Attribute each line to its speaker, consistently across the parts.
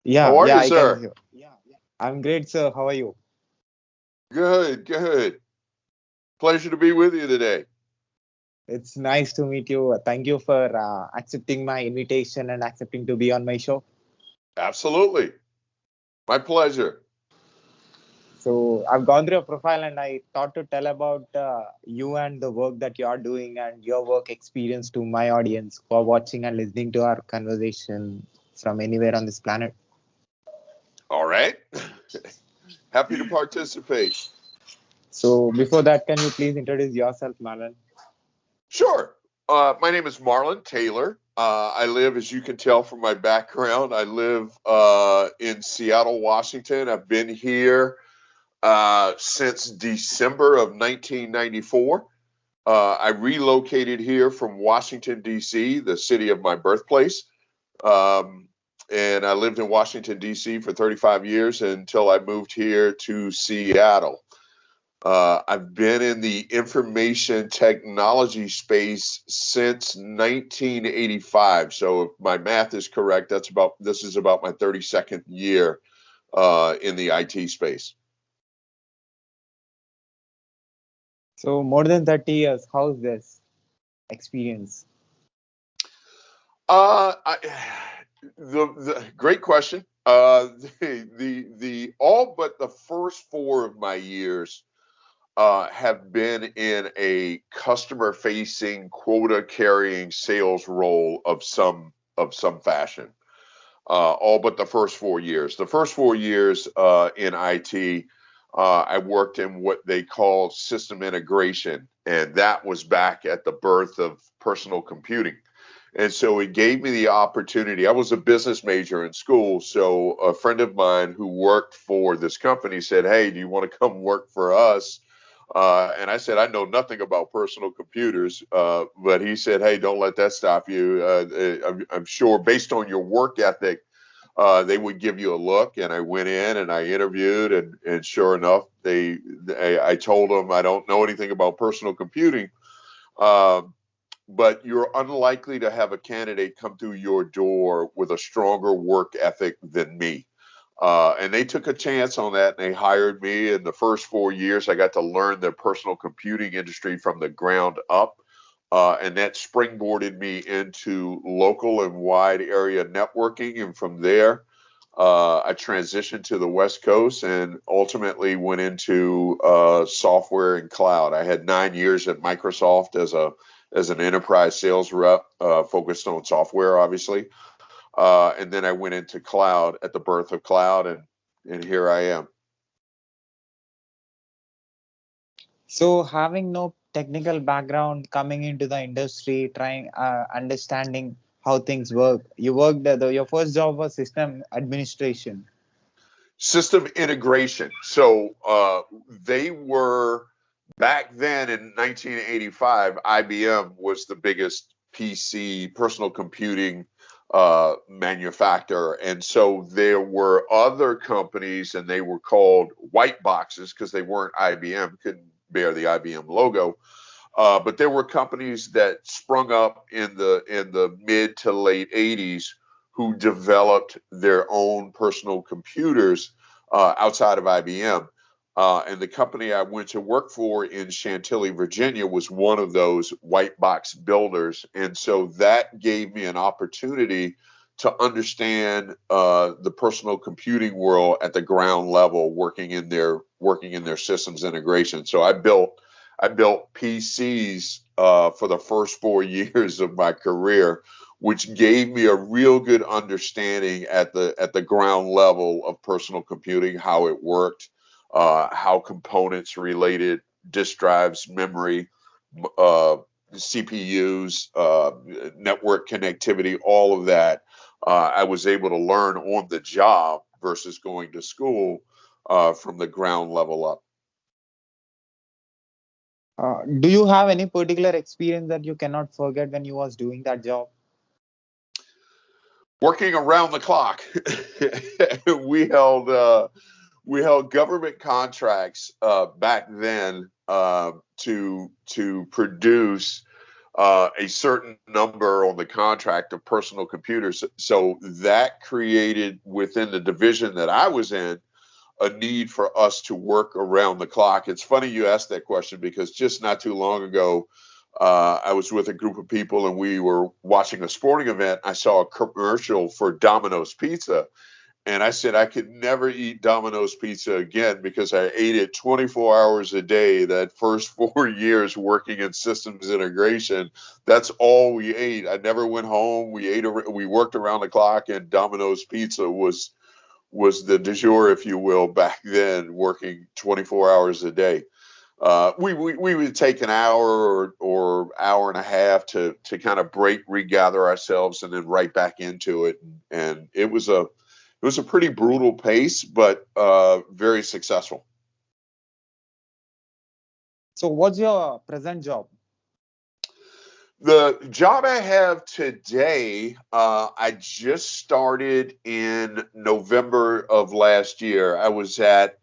Speaker 1: How
Speaker 2: Yeah,
Speaker 1: are
Speaker 2: yeah,
Speaker 1: you,
Speaker 2: I can
Speaker 1: sir?
Speaker 2: hear. I'm great, sir. How are you?
Speaker 1: Good, good. Pleasure to be with you today.
Speaker 2: It's nice to meet you. Thank you for accepting my invitation and accepting to be on my show.
Speaker 1: Absolutely. My pleasure.
Speaker 2: So I've gone through your profile and I thought to tell about you and the work that you are doing and your work experience to my audience who are watching and listening to our conversation from anywhere on this planet.
Speaker 1: All right. Happy to participate.
Speaker 2: So before that, can you please introduce yourself, Marlon?
Speaker 1: Sure. My name is Marlon Taylor. I live, as you can tell from my background, I live in Seattle, Washington. I've been here since December of 1994. I relocated here from Washington, D.C., the city of my birthplace. Um, and I lived in Washington, D.C. for 35 years until I moved here to Seattle. I've been in the information technology space since 1985. So if my math is correct, this is about my 32nd year in the IT space.
Speaker 2: So more than 30 years, how's this experience?
Speaker 1: I, the great question. The all but the first four of my years have been in a customer facing quota carrying sales role of some fashion. All but the first 4 years. The first 4 years in IT, I worked in what they call system integration, and that was back at the birth of personal computing. And so it gave me the opportunity. I was a business major in school. So a friend of mine who worked for this company said, "Hey, do you want to come work for us?" And I said, "I know nothing about personal computers." But he said, "Hey, don't let that stop you. I'm sure based on your work ethic, they would give you a look." And I went in and I interviewed, and sure enough, I told them I don't know anything about personal computing. Um, but you're unlikely to have a candidate come through your door with a stronger work ethic than me. And they took a chance on that and they hired me. In the first 4 years, I got to learn the personal computing industry from the ground up. And that springboarded me into local and wide area networking. And from there, I transitioned to the West Coast and ultimately went into software and cloud. I had 9 years at Microsoft as an enterprise sales rep, focused on software, obviously. And then I went into cloud at the birth of cloud, and here I am.
Speaker 2: So, having no technical background coming into the industry, trying understanding how things work, you worked your first job was system administration.
Speaker 1: System integration. So they were back then in 1985. IBM was the biggest PC personal computing manufacturer, and so there were other companies, and they were called white boxes because they weren't IBM, couldn't bear the IBM logo. But there were companies that sprung up in the mid to late 80s who developed their own personal computers outside of IBM. And the company I went to work for in Chantilly, Virginia, was one of those white box builders. And so that gave me an opportunity to understand the personal computing world at the ground level, working in their systems integration. So I built PCs for the first 4 years of my career, which gave me a real good understanding at the ground level of personal computing, how it worked, how components related, disk drives, memory, uh, CPUs, network connectivity, all of that. I was able to learn on the job versus going to school from the ground level up.
Speaker 2: Do you have any particular experience that you cannot forget when you was doing that job?
Speaker 1: Working around the clock. we held we held government contracts back then to produce a certain number on the contract of personal computers. So that created within the division that I was in a need for us to work around the clock. It's funny you asked that question because just not too long ago, I was with a group of people and we were watching a sporting event. I saw a commercial for Domino's Pizza. And I said I could never eat Domino's Pizza again because I ate it 24 hours a day. That first 4 years working in systems integration, that's all we ate. I never went home. We worked around the clock, and Domino's Pizza was the du jour, if you will, back then, working 24 hours a day. We would take an hour or hour and a half to kind of break, regather ourselves, and then right back into it. And it was a pretty brutal pace, but very successful.
Speaker 2: So what's your present job?
Speaker 1: The job I have today, I just started in November of last year. I was at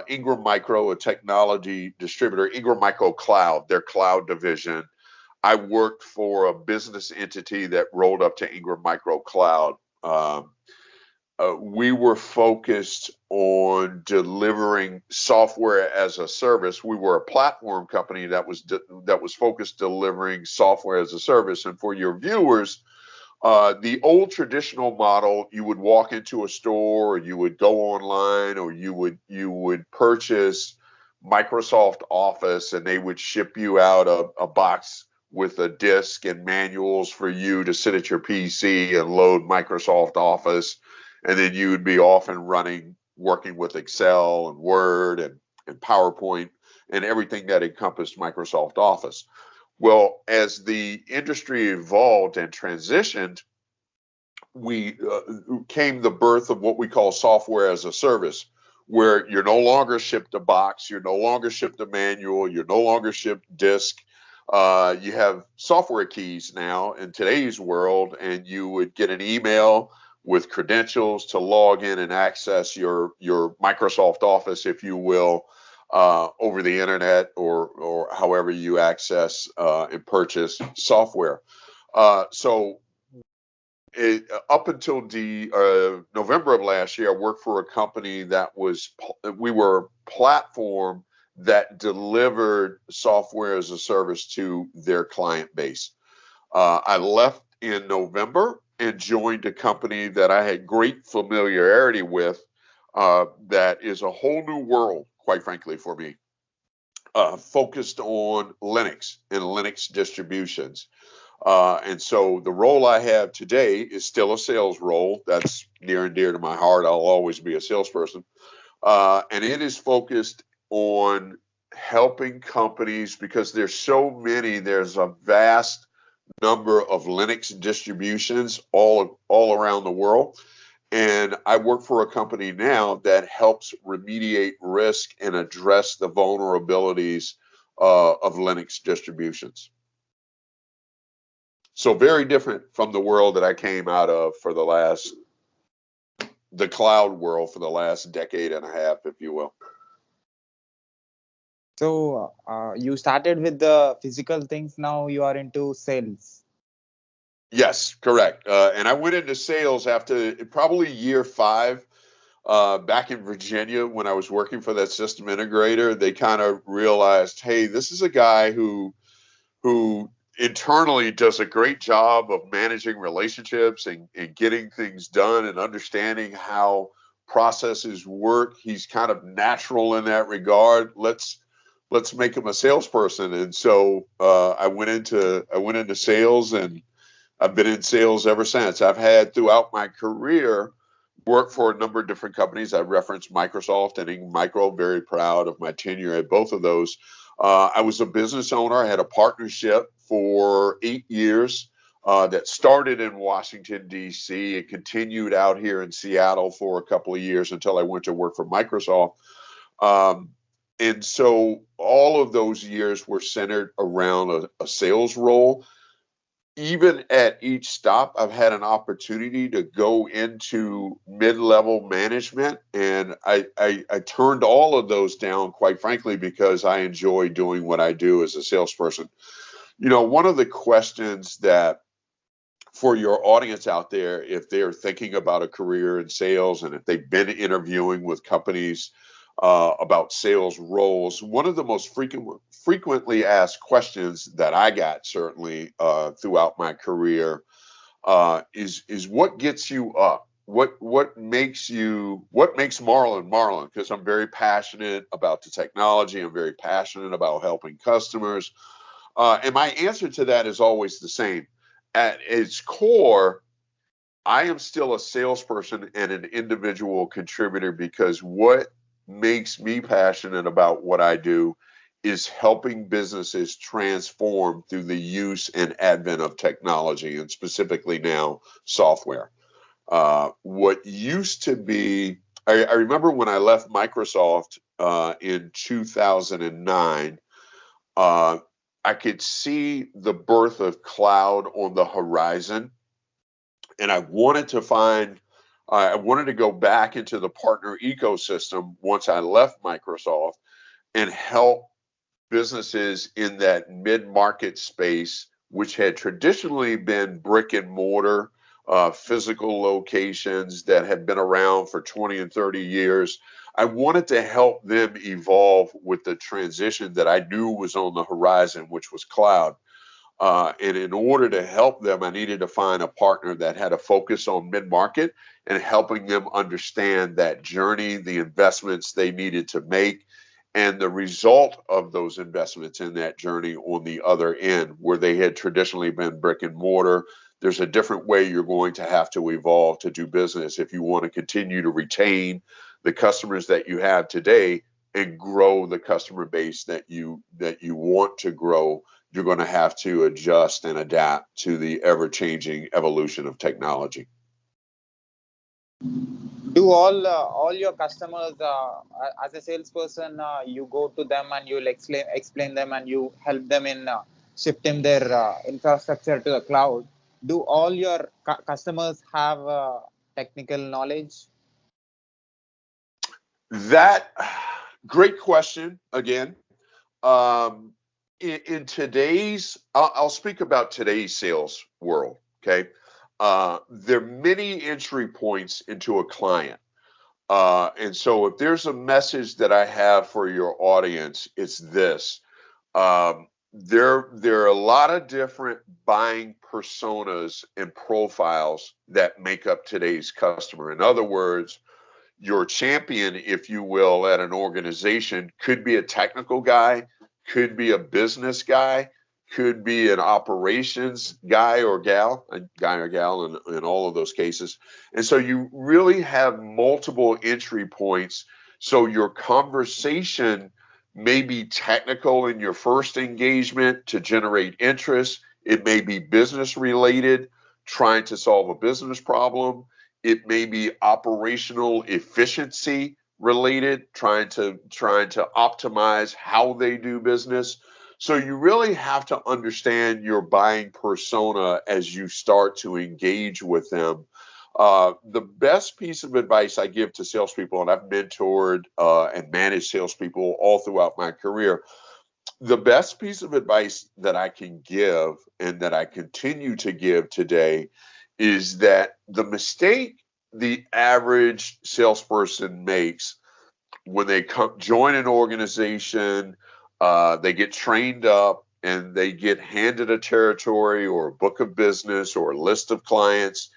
Speaker 1: Ingram Micro, a technology distributor, Ingram Micro Cloud, their cloud division. I worked for a business entity that rolled up to Ingram Micro Cloud. We were focused on delivering software as a service. We were a platform company that was focused delivering software as a service. And for your viewers, the old traditional model, you would walk into a store, or you would go online, or you would purchase Microsoft Office, and they would ship you out a box with a disk and manuals for you to sit at your PC and load Microsoft Office, and then you would be off and running, working with Excel and Word and PowerPoint and everything that encompassed Microsoft Office. Well, as the industry evolved and transitioned, we came the birth of what we call software as a service, where you're no longer shipped a box, you're no longer shipped a manual, you're no longer shipped disk. You have software keys now in today's world, and you would get an email with credentials to log in and access your Microsoft Office, if you will, over the internet or however you access and purchase software. So up until the November of last year, I worked for a company we were a platform that delivered software as a service to their client base. I left in November and joined a company that I had great familiarity with, that is a whole new world, quite frankly, for me, focused on Linux and Linux distributions. And so the role I have today is still a sales role. That's near and dear to my heart. I'll always be a salesperson. And it is focused on helping companies because there's so many, there's a vast number of Linux distributions all around the world. And I work for a company now that helps remediate risk and address the vulnerabilities of Linux distributions. So very different from the world that I came out of the cloud world for the last decade and a half, if you will.
Speaker 2: So you started with the physical things. Now you are into sales.
Speaker 1: Yes, correct. And I went into sales after probably year 5, back in Virginia when I was working for that system integrator. They kind of realized, hey, this is a guy who internally does a great job of managing relationships and getting things done and understanding how processes work. He's kind of natural in that regard. Let's make him a salesperson. And so I went into sales, and I've been in sales ever since. I've had throughout my career worked for a number of different companies. I referenced Microsoft and Ingram Micro. Very proud of my tenure at both of those. I was a business owner. I had a partnership for 8 years that started in Washington, D.C. and continued out here in Seattle for a couple of years until I went to work for Microsoft. And so all of those years were centered around a sales role. Even at each stop, I've had an opportunity to go into mid-level management, and I turned all of those down, quite frankly, because I enjoy doing what I do as a salesperson. One of the questions that for your audience out there, if they're thinking about a career in sales and if they've been interviewing with companies about sales roles, one of the most frequently asked questions that I got certainly throughout my career is what gets you up? What makes Marlon Marlon? Because I'm very passionate about the technology. I'm very passionate about helping customers. And my answer to that is always the same. At its core, I am still a salesperson and an individual contributor because what makes me passionate about what I do is helping businesses transform through the use and advent of technology, and specifically now software. What used to be, I remember when I left Microsoft in 2009, I could see the birth of cloud on the horizon, and I wanted to go back into the partner ecosystem once I left Microsoft and help businesses in that mid-market space, which had traditionally been brick and mortar, physical locations that had been around for 20 and 30 years. I wanted to help them evolve with the transition that I knew was on the horizon, which was cloud. And in order to help them, I needed to find a partner that had a focus on mid-market and helping them understand that journey, the investments they needed to make, and the result of those investments in that journey on the other end, where they had traditionally been brick and mortar. There's a different way you're going to have to evolve to do business if you want to continue to retain the customers that you have today and grow the customer base that you want to grow. You're going to have to adjust and adapt to the ever-changing evolution of technology.
Speaker 2: Do all your customers, as a salesperson, you go to them and you'll explain them and you help them in shifting their infrastructure to the cloud? Do all your customers have technical knowledge?
Speaker 1: That great question again. Um, in today's, I'll speak about today's sales world. Okay, there are many entry points into a client. And so if there's a message that I have for your audience, it's this. There are a lot of different buying personas and profiles that make up today's customer. In other words, your champion, if you will, at an organization could be a technical guy, could be a business guy, could be an operations guy or gal, in all of those cases. And so you really have multiple entry points. So your conversation may be technical in your first engagement to generate interest. It may be business related, trying to solve a business problem. It may be operational efficiency related, trying to optimize how they do business. So you really have to understand your buying persona as you start to engage with them. The best piece of advice I give to salespeople, and I've mentored and managed salespeople all throughout my career, the best piece of advice that I can give and that I continue to give today is that the mistake the average salesperson makes when they join an organization, they get trained up and they get handed a territory or a book of business or a list of clients.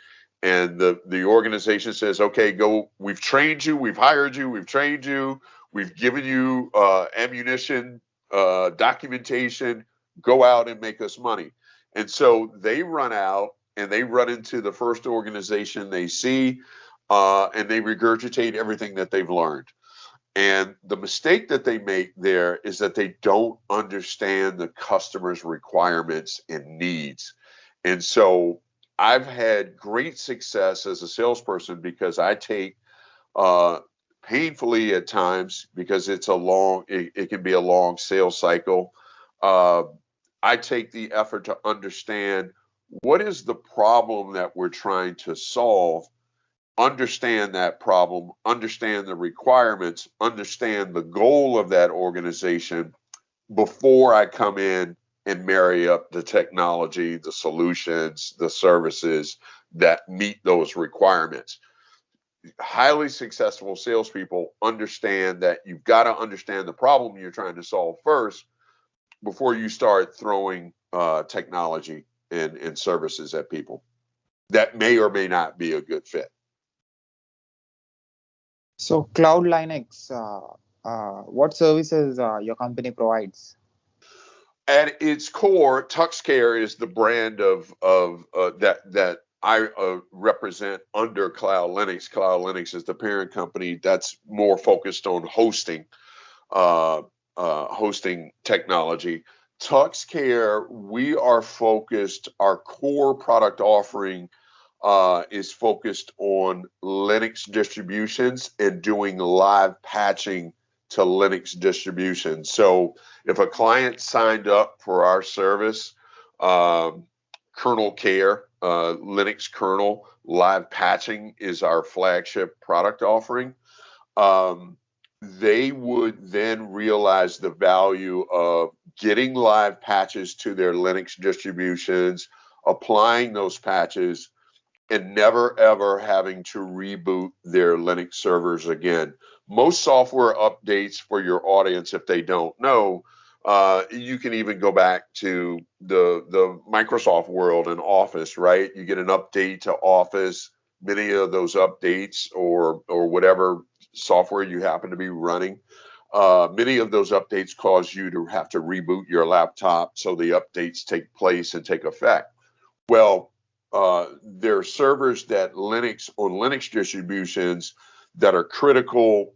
Speaker 1: And the organization says, okay, go, we've trained you, we've hired you, we've trained you, we've given you ammunition, documentation, go out and make us money. And so they run out and they run into the first organization they see, and they regurgitate everything that they've learned. And the mistake that they make there is that they don't understand the customer's requirements and needs. And so I've had great success as a salesperson because I take painfully at times, because it can be a long sales cycle. Uh, I take the effort to understand what is the problem that we're trying to solve, understand that problem, understand the requirements, understand the goal of that organization before I come in and marry up the technology, the solutions, the services that meet those requirements. Highly successful salespeople understand that you've got to understand the problem you're trying to solve first before you start throwing technology and services at people that may or may not be a good fit.
Speaker 2: So Cloud Linux, what services your company provides?
Speaker 1: At its core, TuxCare is the brand of that I represent under Cloud Linux. Cloud Linux is the parent company that's more focused on hosting hosting technology. TuxCare, we are focused. Our core product offering is focused on Linux distributions and doing live patching to Linux distributions. So if a client signed up for our service, kernel care, Linux kernel live patching is our flagship product offering. They would then realize the value of getting live patches to their Linux distributions, applying those patches, and never ever having to reboot their Linux servers again. Most software updates, for your audience, if they don't know, you can even go back to the Microsoft world and Office, right? You get an update to Office. Many of those updates, or whatever software you happen to be running, many of those updates cause you to have to reboot your laptop so the updates take place and take effect. Well, there are servers that Linux on Linux distributions that are critical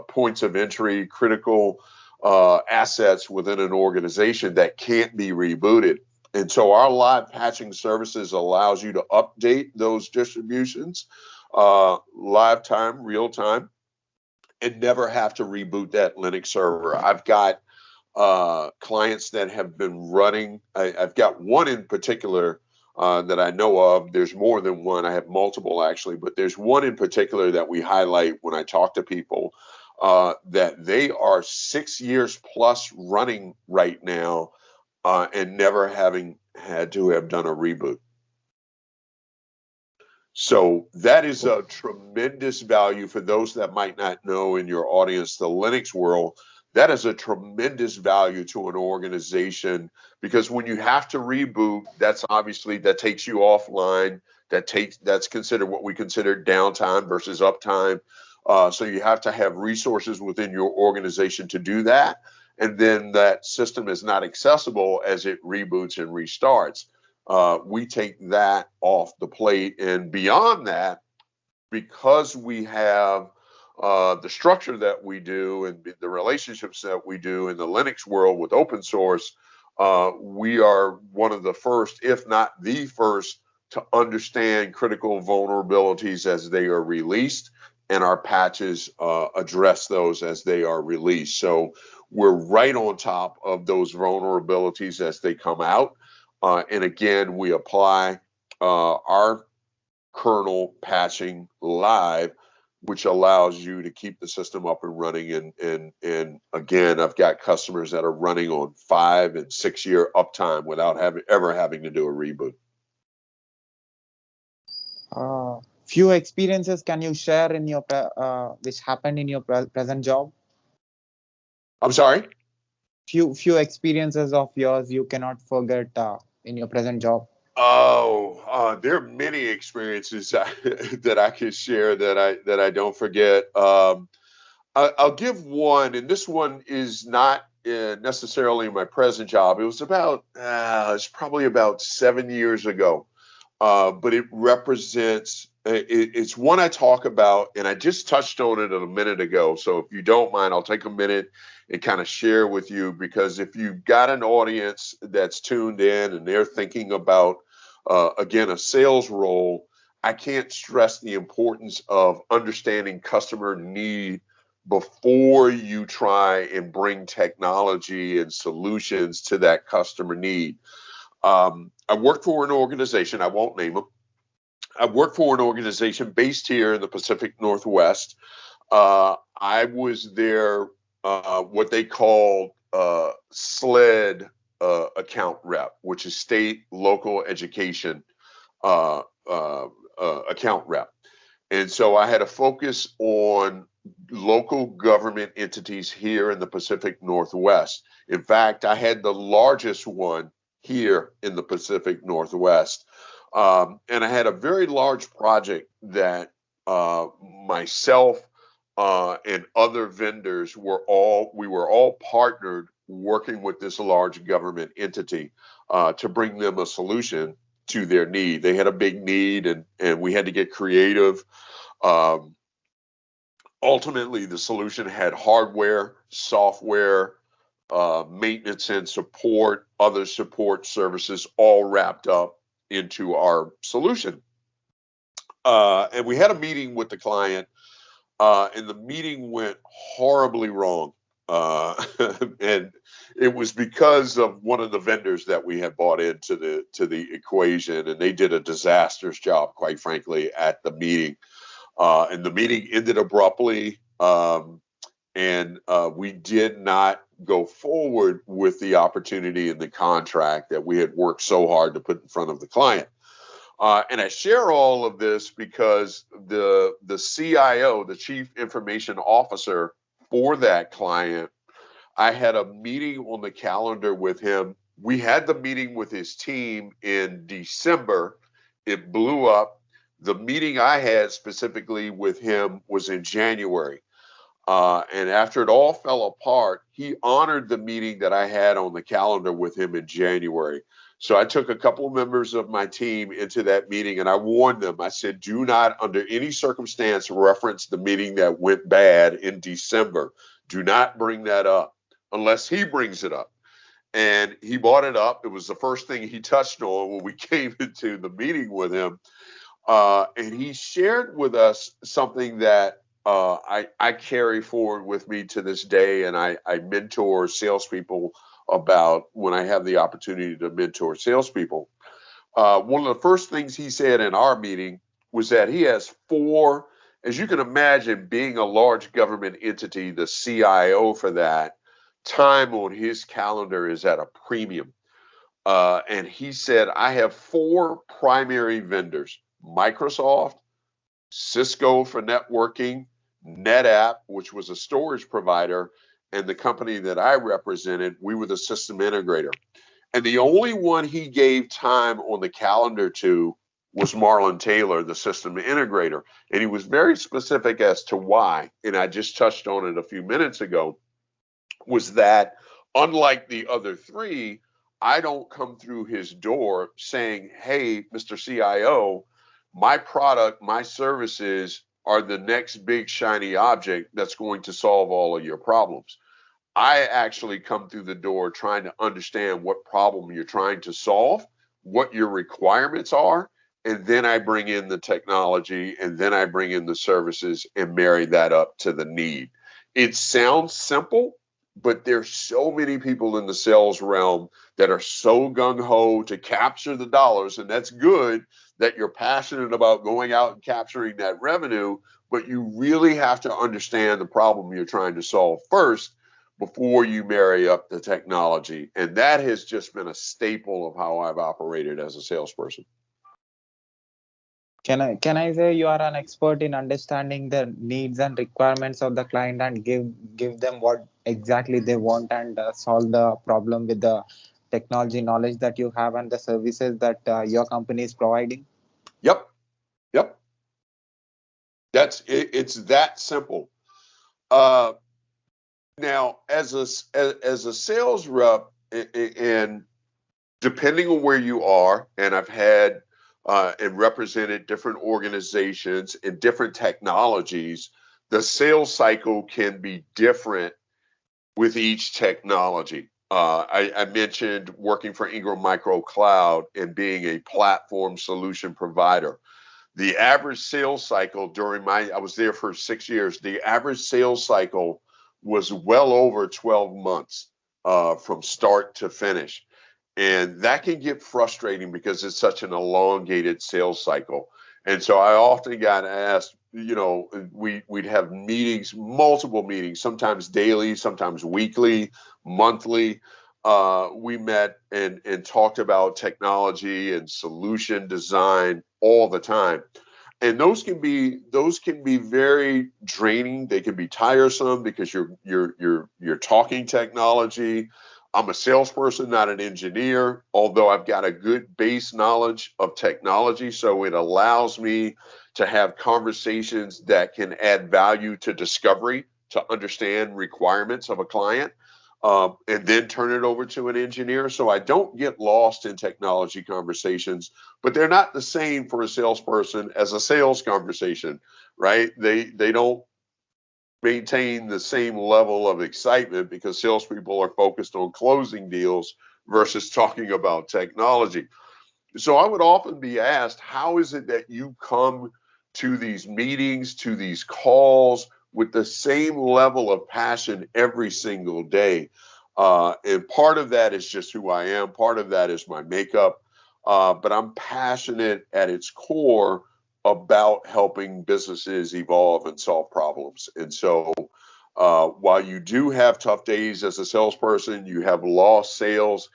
Speaker 1: points of entry, critical assets within an organization that can't be rebooted. And so our live patching services allows you to update those distributions live time, real time, and never have to reboot that Linux server. I've got clients that have been running. I've got one in particular that I know of. There's more than one. I have multiple actually, but there's one in particular that we highlight when I talk to people that they are 6 years plus running right now and never having had to have done a reboot. So that is a tremendous value for those that might not know in your audience, the Linux world. That is a tremendous value to an organization, because when you have to reboot, that's obviously that takes you offline. That's considered what we consider downtime versus uptime. So you have to have resources within your organization to do that, and then that system is not accessible as it reboots and restarts. We take that off the plate. And beyond that, because we have the structure that we do and the relationships that we do in the Linux world with open source, we are one of the first, if not the first, to understand critical vulnerabilities as they are released, and our patches address those as they are released. So we're right on top of those vulnerabilities as they come out. And again, we apply our kernel patching live, which allows you to keep the system up and running. And again, I've got customers that are running on 5 and 6 year uptime without ever having to do a reboot.
Speaker 2: Few experiences can you share in your which happened in your present job?
Speaker 1: I'm sorry?
Speaker 2: Few experiences of yours you cannot forget in your present job.
Speaker 1: There are many experiences that I can share that I don't forget. I'll give one, and this one is not necessarily my present job. It was it's probably about 7 years ago, but it represents. It's one I talk about, and I just touched on it a minute ago. So if you don't mind, I'll take a minute and kind of share with you, because if you've got an audience that's tuned in and they're thinking about, again, a sales role, I can't stress the importance of understanding customer need before you try and bring technology and solutions to that customer need. I worked for an organization, I won't name them. I worked for an organization based here in the Pacific Northwest. I was their what they called SLED account rep, which is state local education uh, account rep. And so I had a focus on local government entities here in the Pacific Northwest. In fact, I had the largest one here in the Pacific Northwest. And I had a very large project that myself and other vendors we were all partnered working with this large government entity to bring them a solution to their need. They had a big need, and we had to get creative. Um, Ultimately, the solution had hardware, software, maintenance and support, other support services all wrapped up into our solution. And we had a meeting with the client, and the meeting went horribly wrong. And it was because of one of the vendors that we had bought into the equation, and they did a disastrous job, quite frankly, at the meeting. And the meeting ended abruptly, and we did not go forward with the opportunity and the contract that we had worked so hard to put in front of the client. And I share all of this because the CIO, the Chief Information Officer for that client, I had a meeting on the calendar with him. We had the meeting with his team in December. It blew up. The meeting I had specifically with him was in January. And after it all fell apart, he honored the meeting that I had on the calendar with him in January. So I took a couple of members of my team into that meeting, and I warned them. I said, do not, under any circumstance, reference the meeting that went bad in December. Do not bring that up unless he brings it up. And he brought it up. It was the first thing he touched on when we came into the meeting with him. And he shared with us something that I carry forward with me to this day, and I mentor salespeople about when I have the opportunity to mentor salespeople. One of the first things he said in our meeting was that he has four, as you can imagine, being a large government entity, the CIO for that, time on his calendar is at a premium. And he said, I have four primary vendors: Microsoft, Cisco for networking, NetApp, which was a storage provider, and the company that I represented, we were the system integrator. And the only one he gave time on the calendar to was Marlon Taylor, the system integrator. And he was very specific as to why. And I just touched on it a few minutes ago, was that unlike the other three, I don't come through his door saying, hey, Mr. CIO, my product, my services are the next big shiny object that's going to solve all of your problems. I actually come through the door trying to understand what problem you're trying to solve, what your requirements are, and then I bring in the technology, and then I bring in the services and marry that up to the need. It sounds simple, but there's so many people in the sales realm that are so gung-ho to capture the dollars, and that's good that you're passionate about going out and capturing that revenue, but you really have to understand the problem you're trying to solve first before you marry up the technology. And that has just been a staple of how I've operated as a salesperson.
Speaker 2: Can I say you are an expert in understanding the needs and requirements of the client and give them what exactly they want and solve the problem with the technology knowledge that you have and the services that your company is providing?
Speaker 1: Yep. Yep. That's it. It's that simple. Uh, Now, as a sales rep, and depending on where you are, and I've had and represented different organizations and different technologies, the sales cycle can be different with each technology. I mentioned working for Ingram Micro Cloud and being a platform solution provider. The average sales cycle I was there for 6 years, the average sales cycle was well over 12 months from start to finish. And that can get frustrating because it's such an elongated sales cycle. And so I often got asked, we'd have meetings, multiple meetings, sometimes daily, sometimes weekly, monthly. We met and talked about technology and solution design all the time. And those can be very draining. They can be tiresome because you're talking technology. I'm a salesperson, not an engineer, although I've got a good base knowledge of technology, so it allows me to have conversations that can add value to discovery, to understand requirements of a client, and then turn it over to an engineer. So I don't get lost in technology conversations, but they're not the same for a salesperson as a sales conversation, right? They don't maintain the same level of excitement because salespeople are focused on closing deals versus talking about technology. So I would often be asked, how is it that you come to these meetings, to these calls with the same level of passion every single day? And part of that is just who I am. Part of that is my makeup. But I'm passionate at its core about helping businesses evolve and solve problems. And so while you do have tough days as a salesperson, you have lost sales.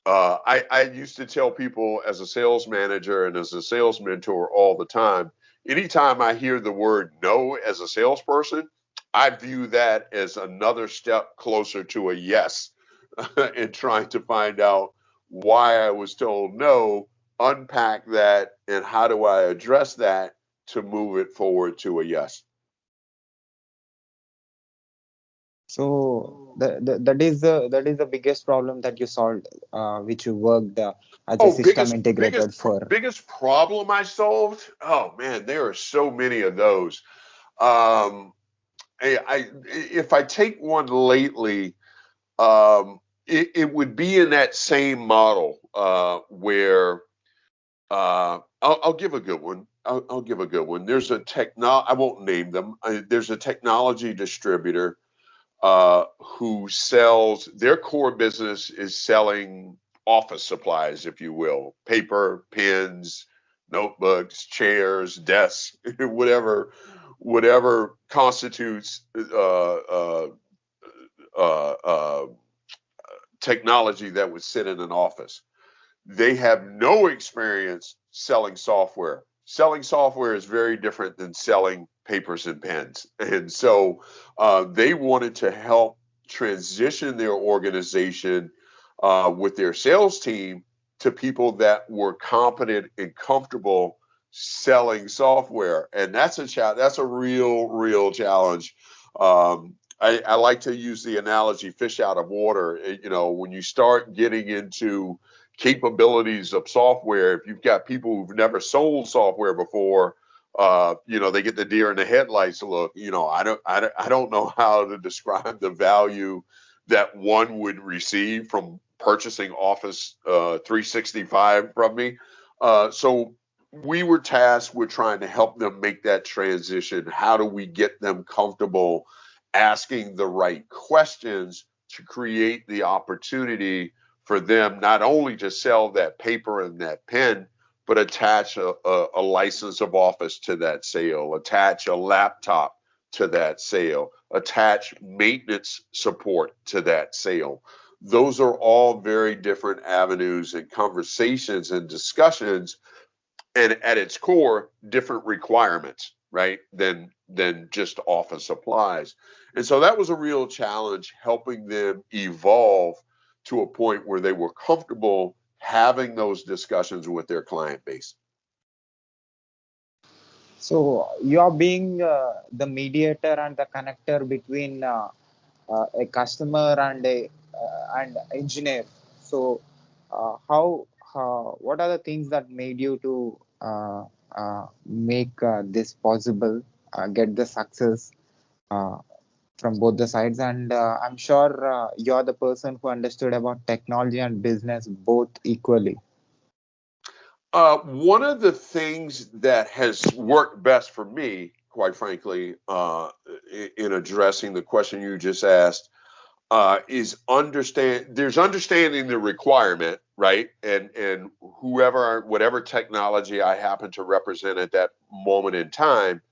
Speaker 1: I used to tell people as a sales manager and as a sales mentor all the time, anytime I hear the word no as a salesperson, I view that as another step closer to a yes and trying to find out why I was told no, unpack that, and how do I address that to move it forward to a yes.
Speaker 2: So that is the biggest problem that you solved, which you worked as a
Speaker 1: Oh,
Speaker 2: system
Speaker 1: biggest biggest
Speaker 2: integrator for.
Speaker 1: biggest problem I solved? Oh man, there are so many of those. Um, if I take one lately, it would be in that same model where I'll give a good one. I'll give a good one. There's a I won't name them. There's a technology distributor who sells, their core business is selling office supplies, if you will, paper, pens, notebooks, chairs, desks, whatever constitutes uh, uh, technology that would sit in an office. They have no experience selling software. Selling software is very different than selling papers and pens. And so they wanted to help transition their organization with their sales team to people that were competent and comfortable selling software. And that's a real challenge. I like to use the analogy fish out of water. When you start getting into capabilities of software, if you've got people who've never sold software before, they get the deer in the headlights look. I don't know how to describe the value that one would receive from purchasing Office 365 from me. So we were tasked with trying to help them make that transition. How do we get them comfortable asking the right questions to create the opportunity for them not only to sell that paper and that pen, but attach a license of office to that sale, attach a laptop to that sale, attach maintenance support to that sale. Those are all very different avenues and conversations and discussions, and at its core, different requirements, right? Than just office supplies. And so that was a real challenge, helping them evolve to a point where they were comfortable having those discussions with their client base.
Speaker 2: So you are being the mediator and the connector between a customer and a and engineer. So what are the things that made you to make this possible, get the success uh, from both the sides? And I'm sure you're the person who understood about technology and business both equally.
Speaker 1: One of the things that has worked best for me, quite frankly, in addressing the question you just asked, is understanding the requirement, right? And whatever technology I happen to represent at that moment in time,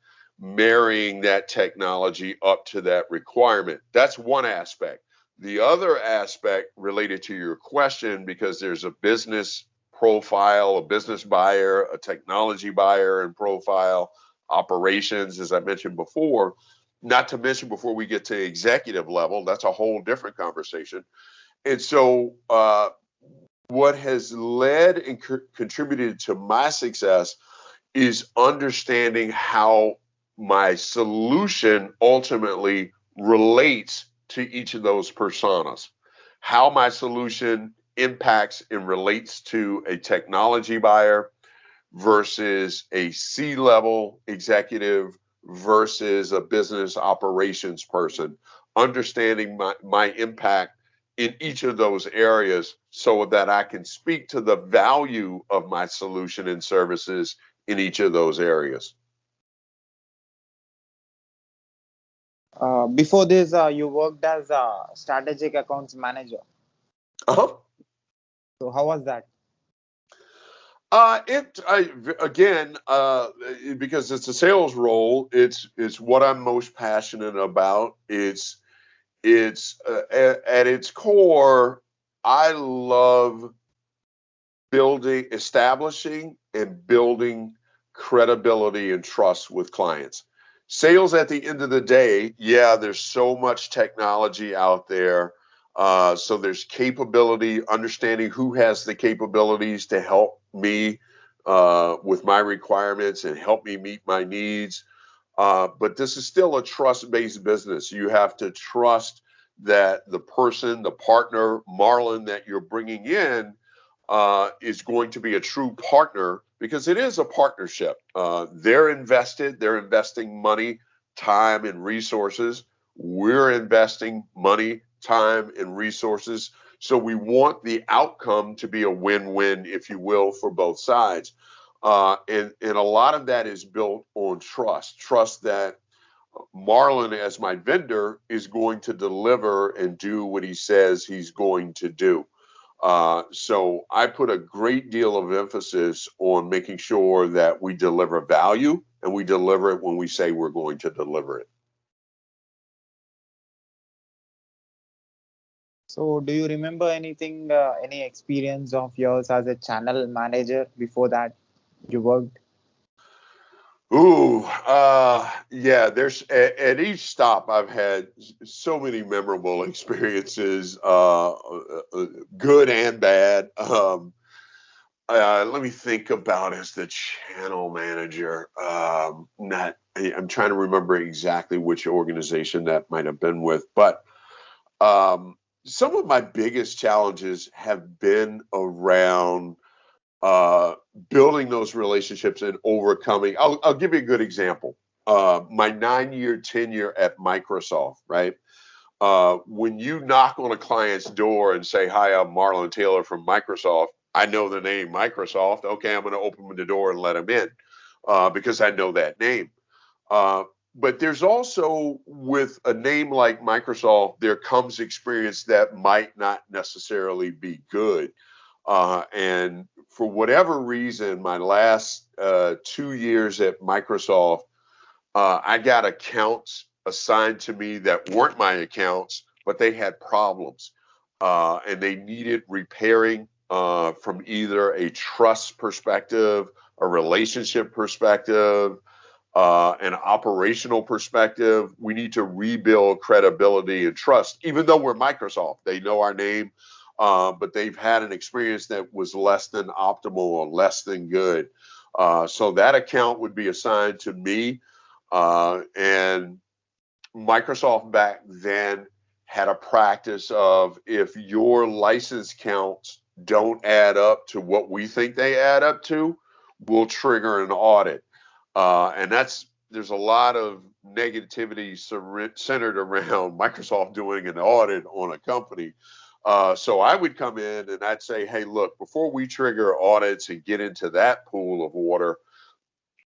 Speaker 1: marrying that technology up to that requirement. That's one aspect. The other aspect related to your question, because there's a business profile, a business buyer, a technology buyer and profile, operations, as I mentioned before, not to mention before we get to executive level, that's a whole different conversation. And so, what has led and contributed to my success is understanding how my solution ultimately relates to each of those personas, how my solution impacts and relates to a technology buyer versus a C-level executive versus a business operations person, understanding my impact in each of those areas so that I can speak to the value of my solution and services in each of those areas.
Speaker 2: Before this, you worked as a strategic accounts manager.
Speaker 1: Uh-huh.
Speaker 2: So how was that?
Speaker 1: Because it's a sales role, it's what I'm most passionate about. At its core, I love establishing and building credibility and trust with clients. Sales at the end of the day, yeah, there's so much technology out there. So there's capability, understanding who has the capabilities to help me with my requirements and help me meet my needs. But this is still a trust-based business. You have to trust that the person, the partner, Marlon, that you're bringing in is going to be a true partner because it is a partnership. They're investing money, time, and resources. We're investing money, time, and resources. So we want the outcome to be a win-win, if you will, for both sides. And a lot of that is built on trust that Marlon, as my vendor, is going to deliver and do what he says he's going to do. So I put a great deal of emphasis on making sure that we deliver value and we deliver it when we say we're going to deliver it.
Speaker 2: So do you remember anything, any experience of yours as a channel manager before that you worked?
Speaker 1: Ooh, yeah, at each stop I've had so many memorable experiences, good and bad. Let me think about as the channel manager. I'm trying to remember exactly which organization that might have been with, but um, some of my biggest challenges have been around uh, building those relationships and overcoming. I'll give you a good example. My 9-year tenure at Microsoft, right? When you knock on a client's door and say, "Hi, I'm Marlon Taylor from Microsoft," I know the name Microsoft. Okay, I'm going to open the door and let them in because I know that name. Uh, but there's also, with a name like Microsoft, there comes experience that might not necessarily be good. And for whatever reason, my last 2 years at Microsoft, I got accounts assigned to me that weren't my accounts, but they had problems and they needed repairing from either a trust perspective, a relationship perspective, an operational perspective. We need to rebuild credibility and trust, even though we're Microsoft. They know our name, but they've had an experience that was less than optimal or less than good. So that account would be assigned to me. And Microsoft back then had a practice of, if your license counts don't add up to what we think they add up to, we'll trigger an audit. And there's a lot of negativity centered around Microsoft doing an audit on a company. So I would come in and I'd say, "Hey, look, before we trigger audits and get into that pool of water,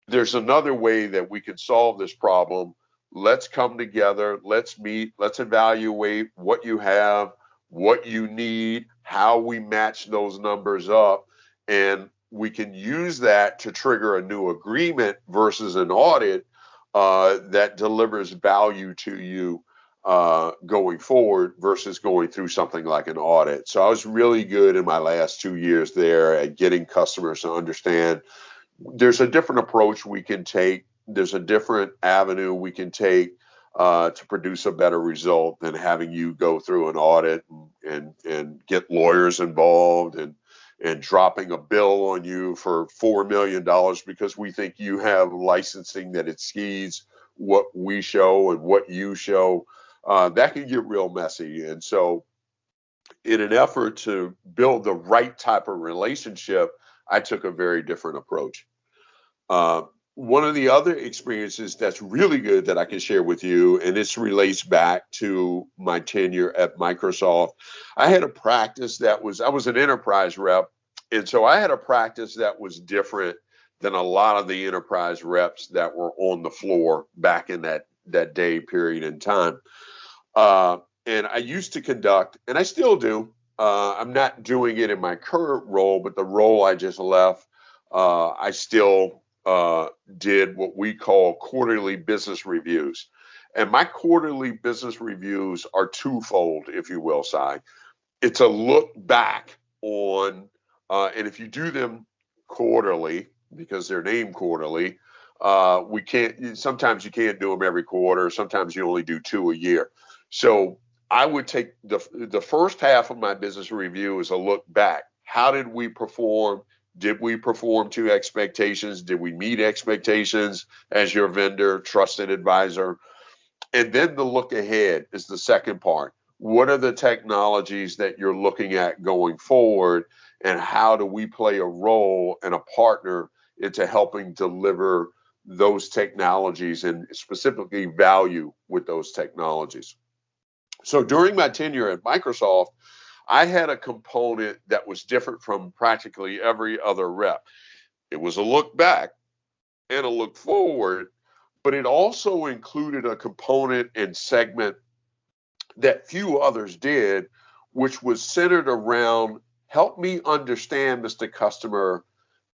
Speaker 1: there's another way that we can solve this problem. Let's come together. Let's meet. Let's evaluate what you have, what you need, how we match those numbers up. And we can use that to trigger a new agreement versus an audit. that delivers value to you going forward versus going through something like an audit. So I was really good in my last 2 years there at getting customers to understand there's a different approach we can take. There's a different avenue we can take to produce a better result than having you go through an audit and get lawyers involved and dropping a bill on you for $4 million because we think you have licensing that exceeds what we show and what you show. That can get real messy. And so, in an effort to build the right type of relationship, I took a very different approach. Uh, One of the other experiences that's really good that I can share with you, and this relates back to my tenure at Microsoft. I had a practice I was an enterprise rep, and so I had a practice that was different than a lot of the enterprise reps that were on the floor back in that day period in time. And I used to conduct, and I still do. I'm not doing it in my current role, but the role I just left, I still did what we call quarterly business reviews. And my quarterly business reviews are twofold, if you will, Si. It's a look back on, and if you do them quarterly, because they're named quarterly, we can't, sometimes you can't do them every quarter. Sometimes you only do two a year. So I would take the first half of my business review as a look back. How did we perform? Did we perform to expectations? Did we meet expectations as your vendor, trusted advisor? And then the look ahead is the second part. What are the technologies that you're looking at going forward? And how do we play a role and a partner into helping deliver those technologies and specifically value with those technologies? So during my tenure at Microsoft, I had a component that was different from practically every other rep. It was a look back and a look forward, but it also included a component and segment that few others did, which was centered around help me understand, Mr. Customer,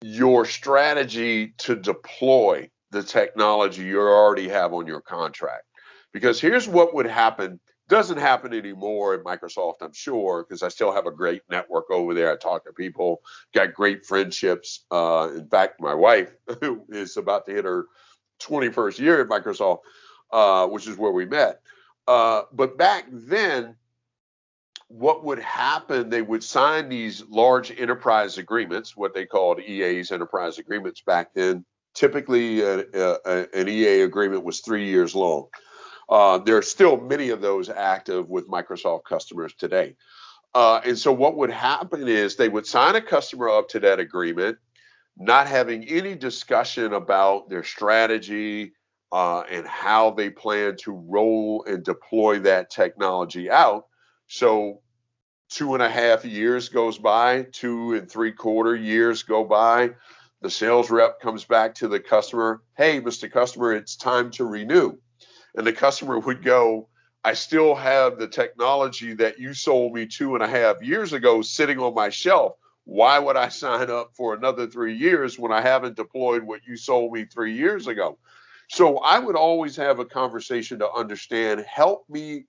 Speaker 1: your strategy to deploy the technology you already have on your contract. Because here's what would happen. Doesn't happen anymore at Microsoft, I'm sure, because I still have a great network over there. I talk to people, got great friendships. In fact, my wife is about to hit her 21st year at Microsoft, which is where we met. But back then, what would happen, they would sign these large enterprise agreements, what they called EAs, enterprise agreements back then. Typically, an EA agreement was 3 years long. There are still many of those active with Microsoft customers today. And so what would happen is they would sign a customer up to that agreement, not having any discussion about their strategy and how they plan to roll and deploy that technology out. So 2.5 years goes by, 2.75 years go by. The sales rep comes back to the customer. Hey, Mr. Customer, it's time to renew. And the customer would go, I still have the technology that you sold me 2.5 years ago sitting on my shelf. Why would I sign up for another 3 years when I haven't deployed what you sold me 3 years ago? So I would always have a conversation to understand, help me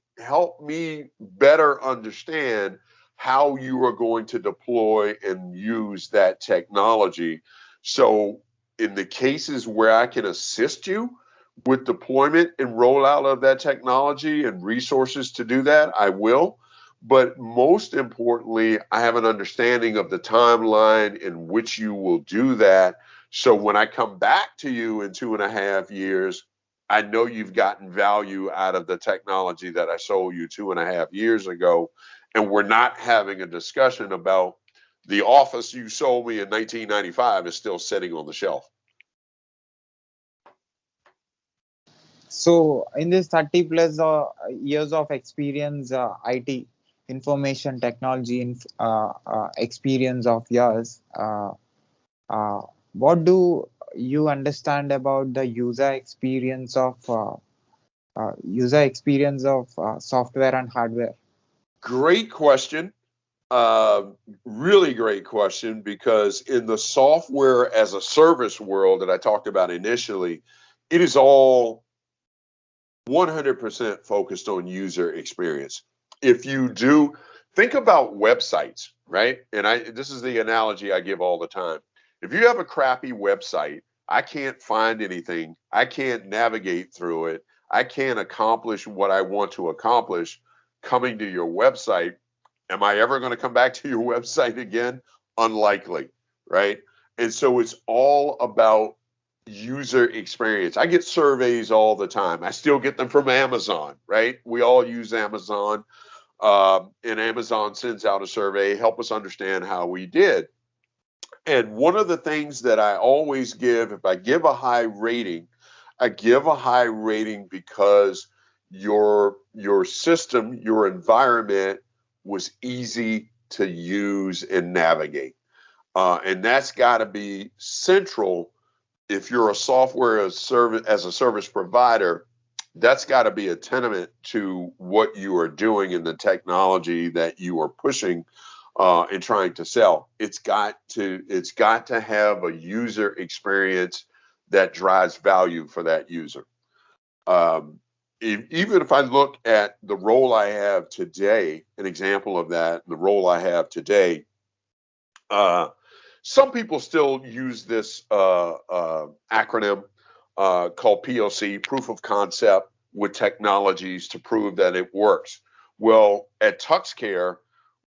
Speaker 1: better understand how you are going to deploy and use that technology. So in the cases where I can assist you with deployment and rollout of that technology and resources to do that, I will. But most importantly, I have an understanding of the timeline in which you will do that. So when I come back to you in 2.5 years, I know you've gotten value out of the technology that I sold you 2.5 years ago. And we're not having a discussion about the office you sold me in 1995 is still sitting on the shelf.
Speaker 2: So, in this 30 plus years of experience, IT, information technology experience of yours, uh, what do you understand about the user experience of software and hardware?
Speaker 1: Great question. Really great question, because in the software as a service world that I talked about initially, it is all 100% focused on user experience. If you do, think about websites, right? And this is the analogy I give all the time. If you have a crappy website, I can't find anything, I can't navigate through it, I can't accomplish what I want to accomplish coming to your website. Am I ever going to come back to your website again? Unlikely, right? And so it's all about user experience. I get surveys all the time. I still get them from Amazon, right? We all use Amazon, and Amazon sends out a survey, help us understand how we did. And one of the things that I always give, if I give a high rating, I give a high rating because your system, your environment was easy to use and navigate. And that's got to be central. If you're a software as a service provider, that's got to be a tenement to what you are doing in the technology that you are pushing and trying to sell. It's got to have a user experience that drives value for that user. Even if I look at the role I have today, an example of that, the role I have today, some people still use this acronym called POC, proof of concept, with technologies to prove that it works. Well, at TuxCare,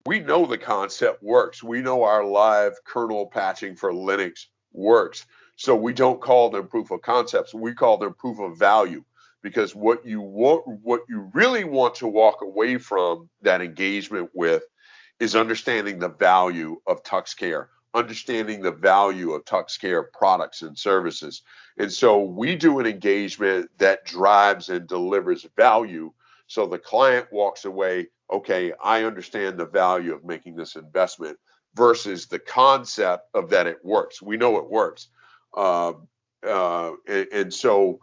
Speaker 1: we know the concept works. We know our live kernel patching for Linux works. So we don't call them proof of concepts. We call them proof of value, because what you really want to walk away from that engagement with is understanding the value of TuxCare, understanding the value of TuxCare products and services. And so we do an engagement that drives and delivers value. So the client walks away, okay, I understand the value of making this investment, versus the concept of that it works. We know it works. And so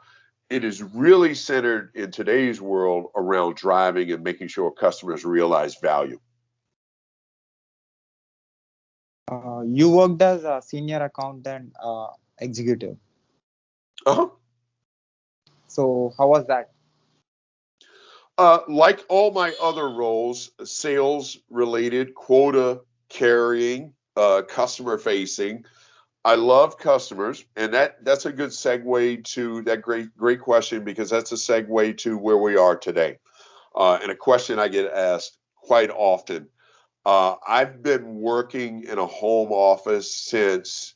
Speaker 1: it is really centered in today's world around driving and making sure customers realize value.
Speaker 2: You worked as a senior accountant executive.
Speaker 1: Uh-huh.
Speaker 2: So how was that?
Speaker 1: Like all my other roles, sales related, quota carrying, customer facing. I love customers, and that's a good segue to that great question, because that's a segue to where we are today. And a question I get asked quite often. I've been working in a home office since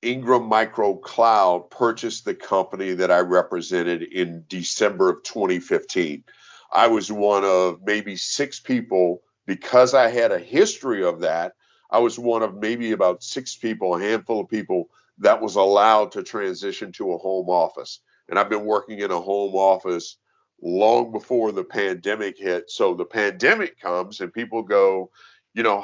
Speaker 1: Ingram Micro Cloud purchased the company that I represented in December of 2015. I was one of maybe 6 people, because I had a history of that. I was one of maybe about 6 people, a handful of people, that was allowed to transition to a home office. And I've been working in a home office long before the pandemic hit. So the pandemic comes and people go,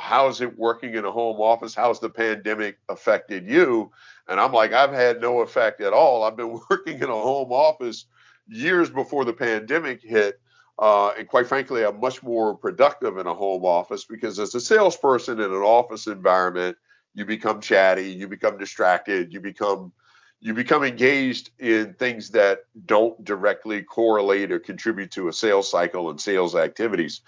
Speaker 1: how's it working in a home office? How's the pandemic affected you? And I'm like, I've had no effect at all. I've been working in a home office years before the pandemic hit. And quite frankly, I'm much more productive in a home office, because as a salesperson in an office environment, you become chatty, you become distracted, you become engaged in things that don't directly correlate or contribute to a sales cycle and sales activities.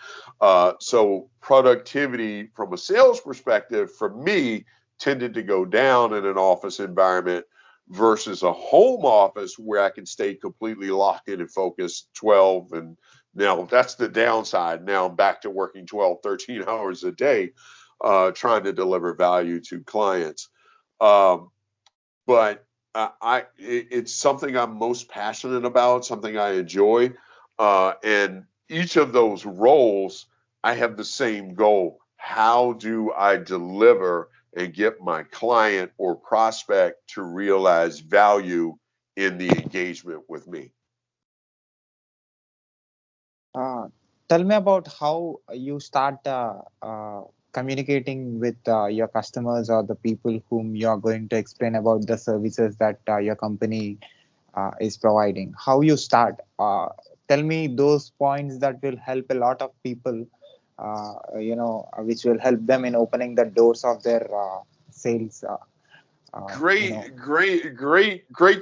Speaker 1: So productivity from a sales perspective for me tended to go down in an office environment versus a home office where I can stay completely locked in and focused 12. And now that's the downside. Now I'm back to working 12, 13 hours a day, trying to deliver value to clients. But it's something I'm most passionate about, something I enjoy. And each of those roles, I have the same goal. How do I deliver and get my client or prospect to realize value in the engagement with me?
Speaker 2: Tell me about how you start communicating with your customers or the people whom you are going to explain about the services that your company is providing. How you start. Tell me those points that will help a lot of people, which will help them in opening the doors of their sales
Speaker 1: Great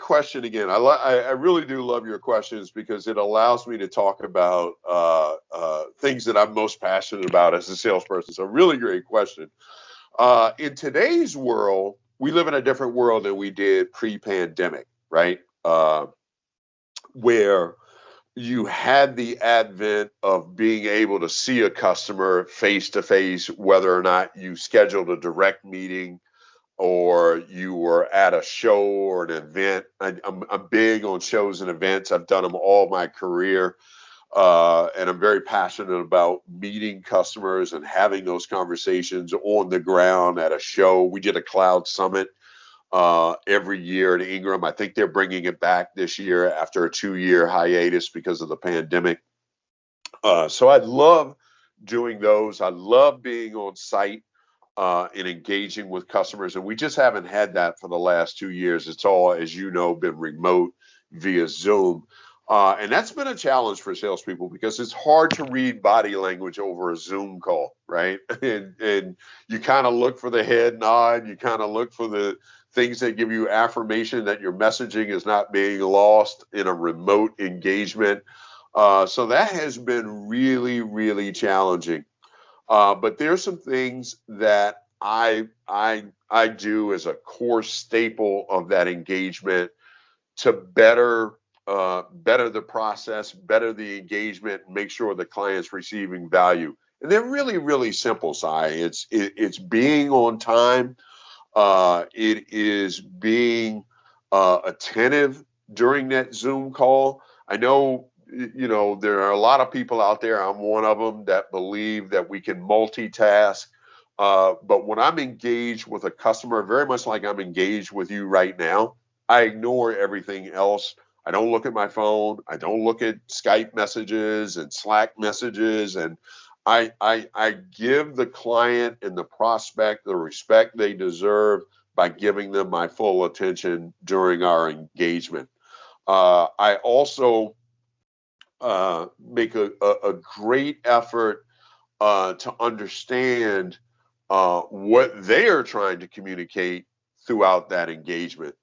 Speaker 1: question again. I really do love your questions because it allows me to talk about things that I'm most passionate about as a salesperson. So really great question. In today's world, we live in a different world than we did pre-pandemic, right? Where you had the advent of being able to see a customer face to face, whether or not you scheduled a direct meeting or you were at a show or an event. I'm big on shows and events. I've done them all my career. And I'm very passionate about meeting customers and having those conversations on the ground at a show. We did a cloud summit every year at Ingram. I think they're bringing it back this year after a 2-year hiatus because of the pandemic. So I love doing those. I love being on site and engaging with customers. And we just haven't had that for the last 2 years. It's all, as you know, been remote via Zoom. And that's been a challenge for salespeople because it's hard to read body language over a Zoom call, right? And you kind of look for the head nod, you kind of look for the things that give you affirmation that your messaging is not being lost in a remote engagement. So that has been really, really challenging. But there's some things that I do as a core staple of that engagement to better the process, better the engagement, make sure the client's receiving value. And they're really, really simple, Si. It's being on time. It is being attentive during that Zoom call. I know, there are a lot of people out there. I'm one of them that believe that we can multitask. But when I'm engaged with a customer, very much like I'm engaged with you right now, I ignore everything else. I don't look at my phone. I don't look at Skype messages and Slack messages. And I give the client and the prospect the respect they deserve by giving them my full attention during our engagement. I also make a great effort to understand what they are trying to communicate throughout that engagement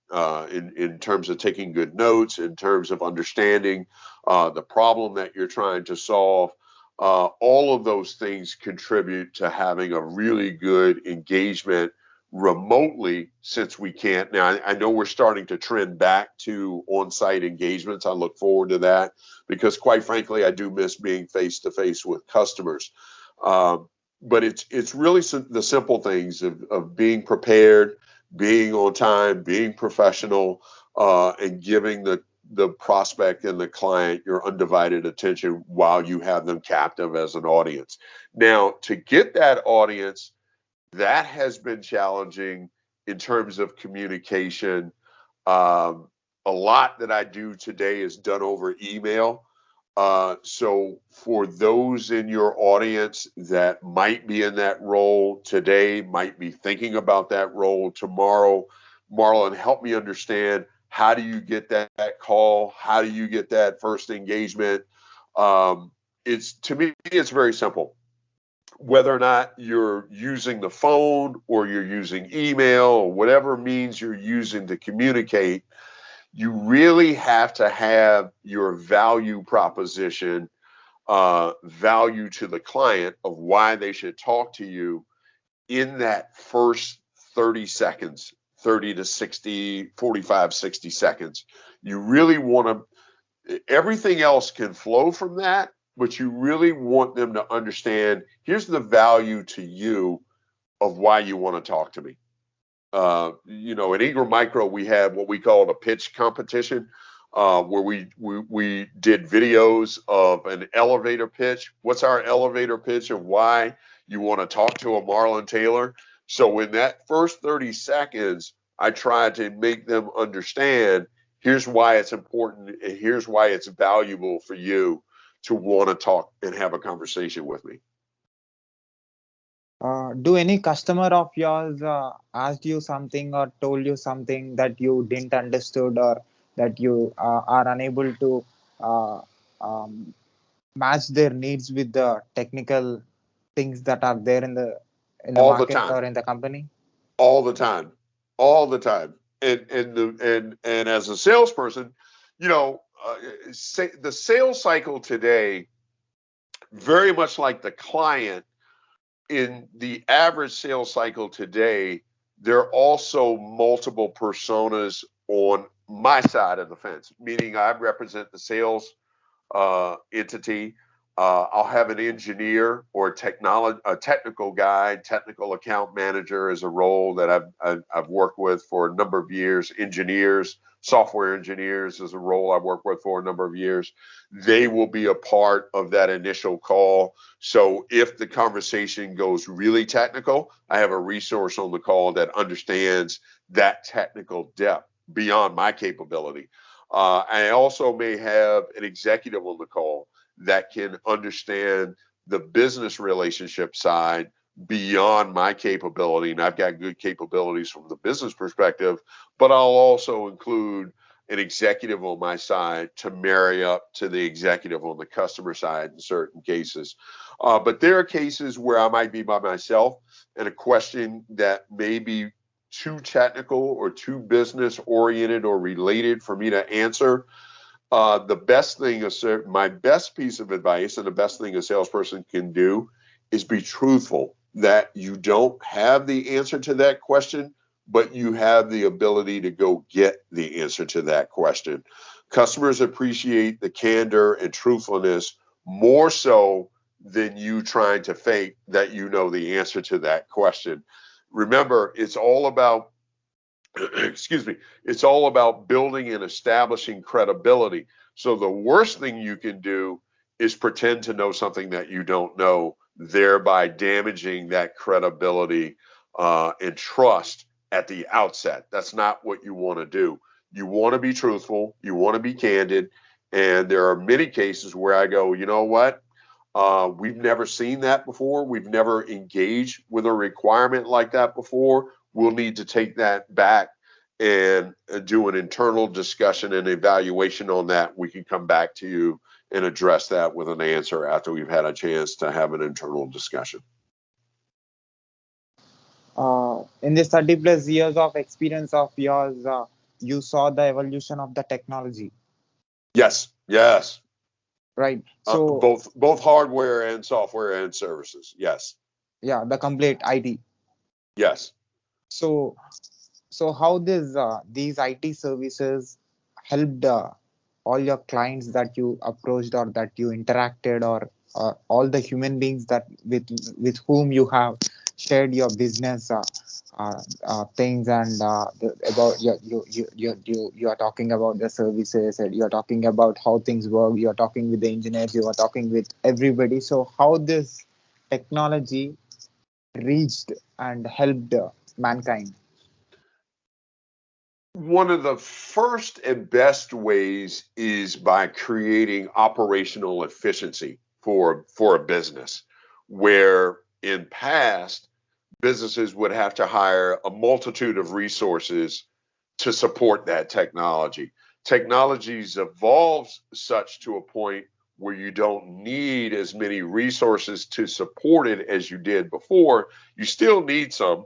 Speaker 1: in terms of taking good notes, in terms of understanding the problem that you're trying to solve. All of those things contribute to having a really good engagement remotely, since we can't. Now, I know we're starting to trend back to on-site engagements. I look forward to that because, quite frankly, I do miss being face-to-face with customers. But it's really the simple things of being prepared, being on time, being professional, and giving the prospect and the client your undivided attention while you have them captive as an audience. Now, to get that audience, that has been challenging in terms of communication. A lot that I do today is done over email. So for those in your audience that might be in that role today, might be thinking about that role tomorrow, Marlon, help me understand, how do you get that call? How do you get that first engagement? To me, it's very simple. Whether or not you're using the phone or you're using email or whatever means you're using to communicate, you really have to have your value proposition, value to the client of why they should talk to you in that first 30 seconds, 30 to 60, 45, 60 seconds. You really want to, everything else can flow from that, but you really want them to understand, here's the value to you of why you want to talk to me. At Ingram Micro, we had what we called a pitch competition, where we did videos of an elevator pitch. What's our elevator pitch and why you want to talk to a Marlon Taylor? So in that first 30 seconds, I tried to make them understand, here's why it's important and here's why it's valuable for you to want to talk and have a conversation with me.
Speaker 2: Do any customer of yours asked you something or told you something that you didn't understood, or that you are unable to uh, um, match their needs with the technical things that are there in the
Speaker 1: All the
Speaker 2: market
Speaker 1: time.
Speaker 2: or in the company?
Speaker 1: All the time. all the time. And as a salesperson, you know, the sales cycle today, very much like the client in the average sales cycle today, there are also multiple personas on my side of the fence, meaning I represent the sales entity. I'll have an engineer or a technical guy, technical account manager is a role that I've worked with for a number of years. Engineers, software engineers is a role I've worked with for a number of years. They will be a part of that initial call. So if the conversation goes really technical, I have a resource on the call that understands that technical depth beyond my capability. I also may have an executive on the call that can understand the business relationship side beyond my capability. And I've got good capabilities from the business perspective, but I'll also include an executive on my side to marry up to the executive on the customer side in certain cases. But there are cases where I might be by myself and a question that may be too technical or too business oriented or related for me to answer. The best thing, my best piece of advice and the best thing a salesperson can do is be truthful that you don't have the answer to that question, but you have the ability to go get the answer to that question. Customers appreciate the candor and truthfulness more so than you trying to fake that you know the answer to that question. Remember, it's all about excuse me, it's all about building and establishing credibility. So the worst thing you can do is pretend to know something that you don't know, thereby damaging that credibility and trust at the outset. That's not what you want to do. You want to be truthful, you want to be candid, and there are many cases where I go, you know what? We've never seen that before. We've never engaged with a requirement like that before. We'll need to take that back and do an internal discussion and evaluation on that. We can come back to you and address that with an answer after we've had a chance to have an internal discussion.
Speaker 2: In this 30 plus years of experience of yours, you saw the evolution of the technology,
Speaker 1: Yes, yes.
Speaker 2: right? So,
Speaker 1: Both hardware and software and services. Yes,
Speaker 2: yeah, the complete IT.
Speaker 1: yes.
Speaker 2: So, how these IT services helped all your clients that you approached or that you interacted, or all the human beings that with whom you have shared your business things, and about you are talking about the services, and you are talking about how things work, you are talking with the engineers, you are talking with everybody. So how this technology reached and helped mankind?
Speaker 1: One of the first and best ways is by creating operational efficiency for a business, where in past businesses would have to hire a multitude of resources to support that technology. Technologies evolves such to a point where you don't need as many resources to support it as you did before. You still need some,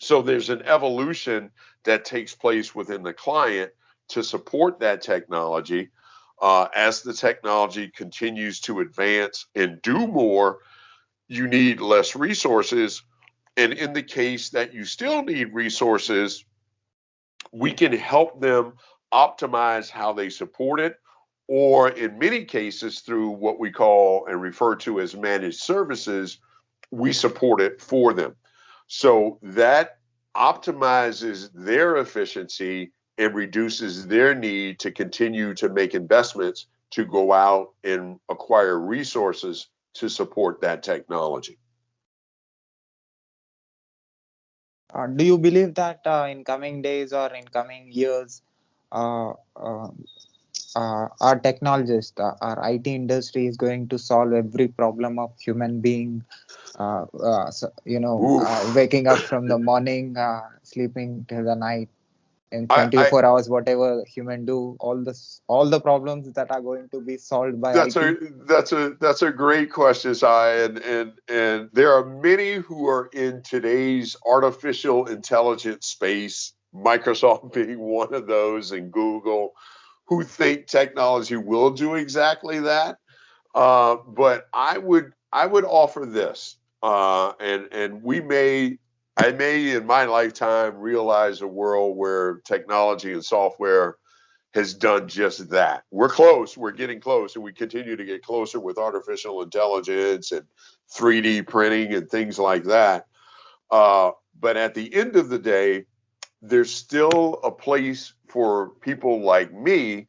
Speaker 1: so there's an evolution that takes place within the client to support that technology. As the technology continues to advance and do more, you need less resources. And in the case that you still need resources, we can help them optimize how they support it, or in many cases, through what we call and refer to as managed services, we support it for them. So that optimizes their efficiency and reduces their need to continue to make investments to go out and acquire resources to support that technology.
Speaker 2: Do you believe that in coming days or in coming years, uh, uh, our technologist, our IT industry is going to solve every problem of human being?
Speaker 1: Oof.
Speaker 2: Waking up from the morning, sleeping till the night. in
Speaker 1: I
Speaker 2: 24 hours, whatever human do, all the problems that are going to be solved by
Speaker 1: That's
Speaker 2: IT?
Speaker 1: a great question, Sai, and there are many who are in today's artificial intelligence space, Microsoft being one of those, and Google, who think technology will do exactly that. But I would offer this, and I may in my lifetime realize a world where technology and software has done just that. We're close. We're getting close, and we continue to get closer with artificial intelligence and 3D printing and things like that. But at the end of the day, there's still a place for people like me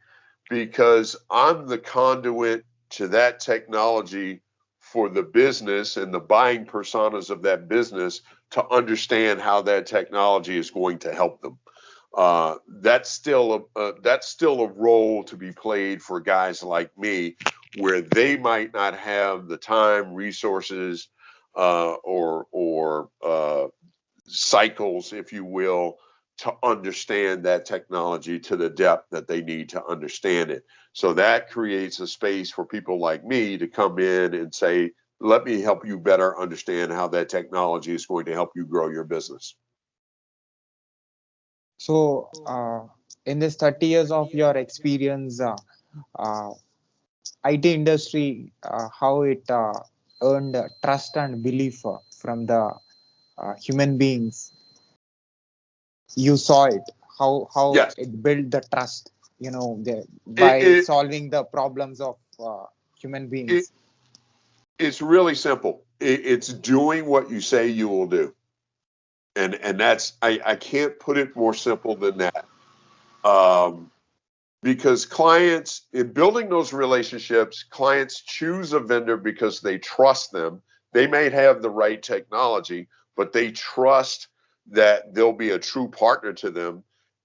Speaker 1: because I'm the conduit to that technology for the business and the buying personas of that business to understand how that technology is going to help them. That's still a role to be played for guys like me, where they might not have the time, resources, or cycles, if you will, to understand that technology to the depth that they need to understand it. So that creates a space for people like me to come in and say, let me help you better understand how that technology is going to help you grow your business.
Speaker 2: So, in this 30 years of your experience, uh, IT industry, how it earned trust and belief from the human beings, you saw it, how
Speaker 1: Yes,
Speaker 2: it built the trust,
Speaker 1: it,
Speaker 2: by
Speaker 1: it,
Speaker 2: solving the problems of human
Speaker 1: it
Speaker 2: beings.
Speaker 1: it's really simple. It's doing what you say you will do, and that's I can't put it more simple than that. Um, because clients, in building those relationships, clients choose a vendor because they trust them. They may have the right technology, but they trust that they'll be a true partner to them,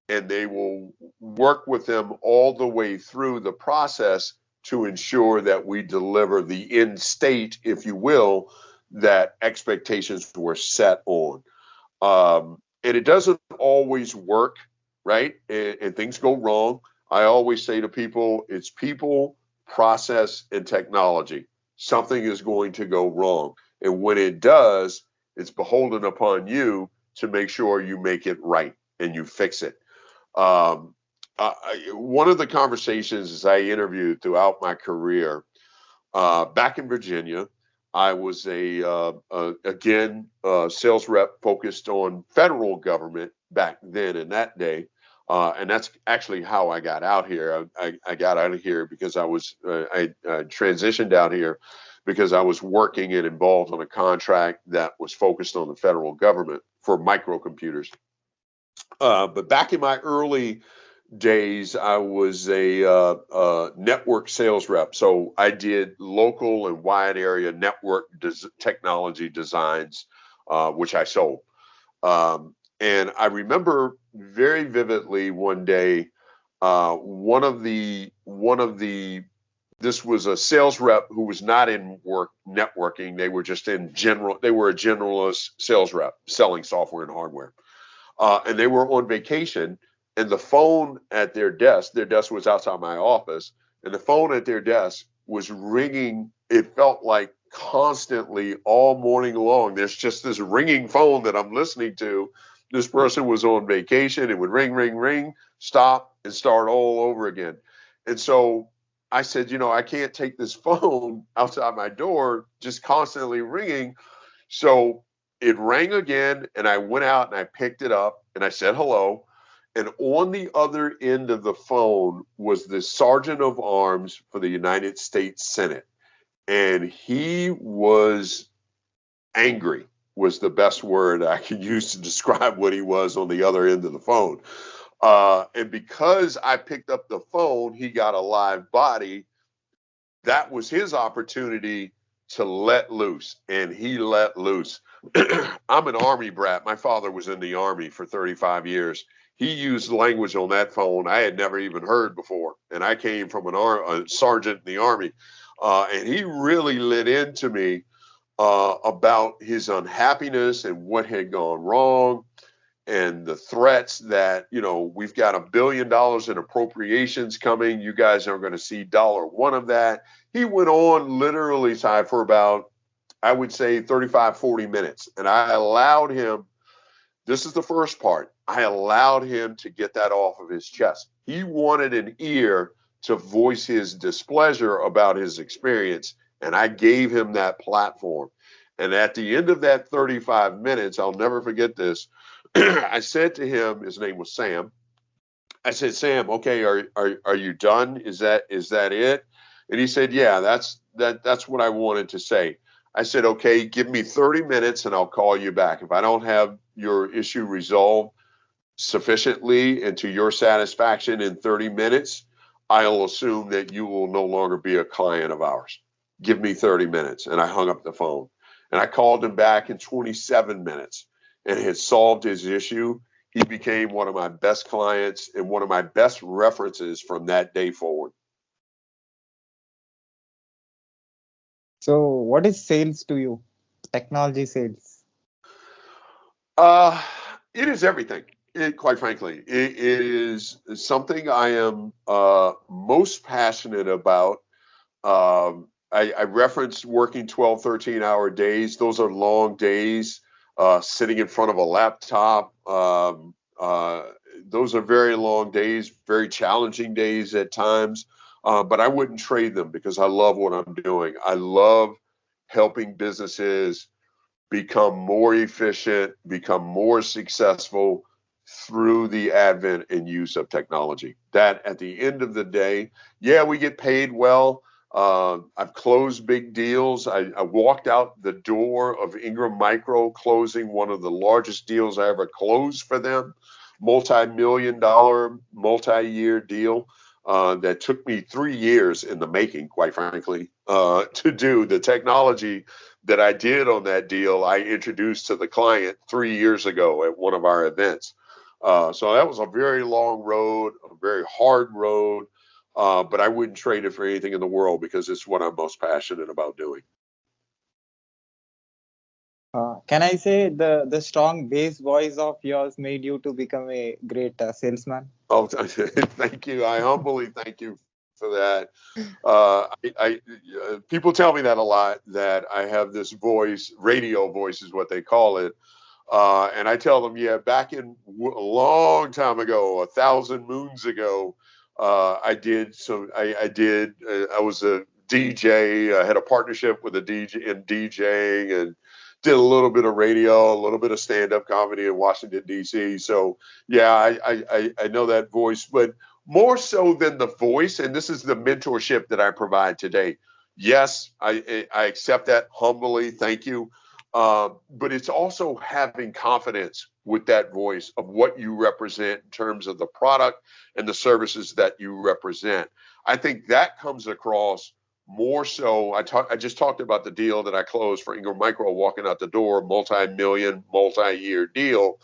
Speaker 1: and they will work with them all the way through the process to ensure that we deliver the end state, if you will, that expectations were set on. And it doesn't always work, right? And things go wrong. I always say to people, it's people, process, and technology. Something is going to go wrong. And when it does, it's beholden upon you to make sure you make it right and you fix it. Um, One of the conversations as I interviewed throughout my career, back in Virginia, I was again sales rep focused on federal government back then in that day, and that's actually how I got out here. I got out of here because I transitioned out here because I was working and involved on a contract that was focused on the federal government for microcomputers. But back in my early days, I was a network sales rep. So I did local and wide area network technology designs, which I sold. And I remember very vividly one day, one of the this was a sales rep who was not in work networking. They were just in general. They were a generalist sales rep selling software and hardware, and they were on vacation. And the phone at their desk was outside my office, and the phone at their desk was ringing. It felt like constantly all morning long. There's just this ringing phone that I'm listening to. This person was on vacation. It would ring, ring, ring, stop, and start all over again. And so I said, I can't take this phone outside my door just constantly ringing. So it rang again, and I went out and I picked it up and I said hello. And on the other end of the phone was the Sergeant of Arms for the United States Senate. And he was angry, was the best word I could use to describe what he was on the other end of the phone. And because I picked up the phone, he got a live body. That was his opportunity to let loose, and he let loose. I'm an Army brat. My father was in the Army for 35 years. He used language on that phone I had never even heard before, and I came from a sergeant in the Army, and he really lit into me about his unhappiness and what had gone wrong. and the threats that, we've got $1 billion in appropriations coming. You guys aren't going to see $1 of that. He went on literally, Ty, for about, I would say 35, 40 minutes. And I allowed him, this is the first part, I allowed him to get that off of his chest. He wanted an ear to voice his displeasure about his experience, and I gave him that platform. And at the end of that 35 minutes, I'll never forget this, I said to him, his name was Sam. I said, Sam, okay, are you done? Is that it? And he said, yeah, that's what I wanted to say. I said, okay, give me 30 minutes and I'll call you back. If I don't have your issue resolved sufficiently and to your satisfaction in 30 minutes, I'll assume that you will no longer be a client of ours. Give me 30 minutes. And I hung up the phone. And I called him back in 27 minutes and had solved his issue. He became one of my best clients and one of my best references from that day forward.
Speaker 2: So, what is sales to you? Technology sales.
Speaker 1: It is everything. Quite frankly, it is something I am most passionate about. I referenced working 12, 13-hour days. Those are long days, sitting in front of a laptop. Those are very long days, very challenging days at times. But I wouldn't trade them because I love what I'm doing. I love helping businesses become more efficient, become more successful through the advent and use of technology. That at the end of the day, yeah, we get paid well. I've closed big deals. I walked out the door of Ingram Micro closing one of the largest deals I ever closed for them, multi-million-dollar, multi-year deal. That took me 3 years in the making, quite frankly, to do. The technology that I did on that deal, I introduced to the client 3 years ago at one of our events. So that was a very long road, a very hard road, but I wouldn't trade it for anything in the world because it's what I'm most passionate about doing.
Speaker 2: Can I say the strong bass voice of yours made you to become a great salesman?
Speaker 1: Oh, thank you. I humbly thank you for that. People tell me that a lot, that I have this voice, radio voice is what they call it. And I tell them, yeah, back in a long time ago, 1,000 moons ago, I was a DJ. I had a partnership with a DJ in DJing and did a little bit of radio, a little bit of stand-up comedy in Washington, D.C. So, yeah, I know that voice, but more so than the voice, and this is the mentorship that I provide today. Yes, I accept that humbly. Thank you. But it's also having confidence with that voice of what you represent in terms of the product and the services that you represent. I think that comes across more so. I just talked about the deal that I closed for Ingram Micro, walking out the door, multi-million, multi-year deal.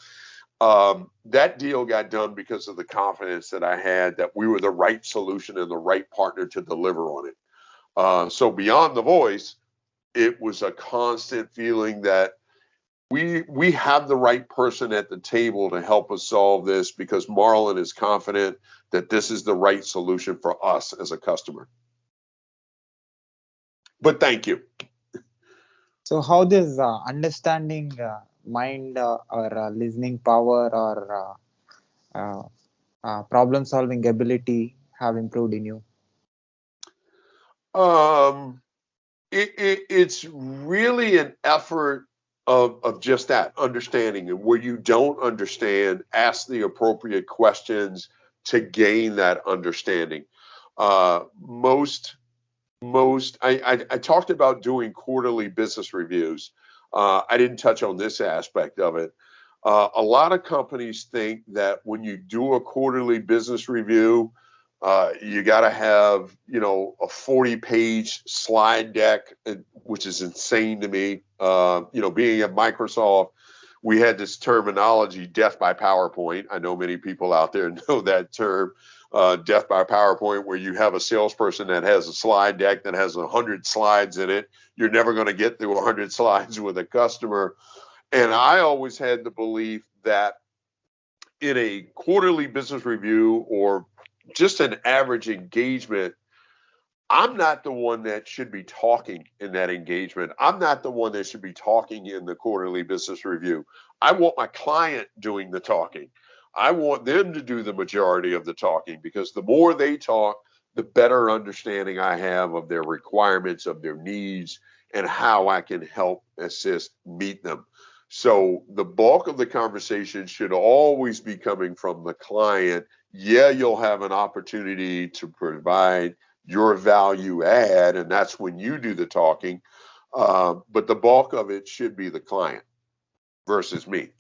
Speaker 1: That deal got done because of the confidence that I had that we were the right solution and the right partner to deliver on it. So beyond the voice, it was a constant feeling that we have the right person at the table to help us solve this because Marlon is confident that this is the right solution for us as a customer. But thank you.
Speaker 2: So, how does understanding mind or listening power or problem solving ability have improved in you?
Speaker 1: It's really an effort of just that understanding, and where you don't understand, ask the appropriate questions to gain that understanding. Most I talked about doing quarterly business reviews. I didn't touch on this aspect of it. A lot of companies think that when you do a quarterly business review, you got to have, a 40-page slide deck, which is insane to me. Being at Microsoft, we had this terminology, death by PowerPoint. I know many people out there know that term, death by PowerPoint, where you have a salesperson that has a slide deck that has 100 slides in it. You're never going to get through 100 slides with a customer. And I always had the belief that in a quarterly business review or just an average engagement, I'm not the one that should be talking in that engagement. I'm not the one that should be talking in the quarterly business review. I want my client doing the talking. I want them to do the majority of the talking, because the more they talk, the better understanding I have of their requirements, of their needs, and how I can help, assist, meet them. So the bulk of the conversation should always be coming from the client. Yeah, you'll have an opportunity to provide your value add, and that's when you do the talking. But the bulk of it should be the client versus me.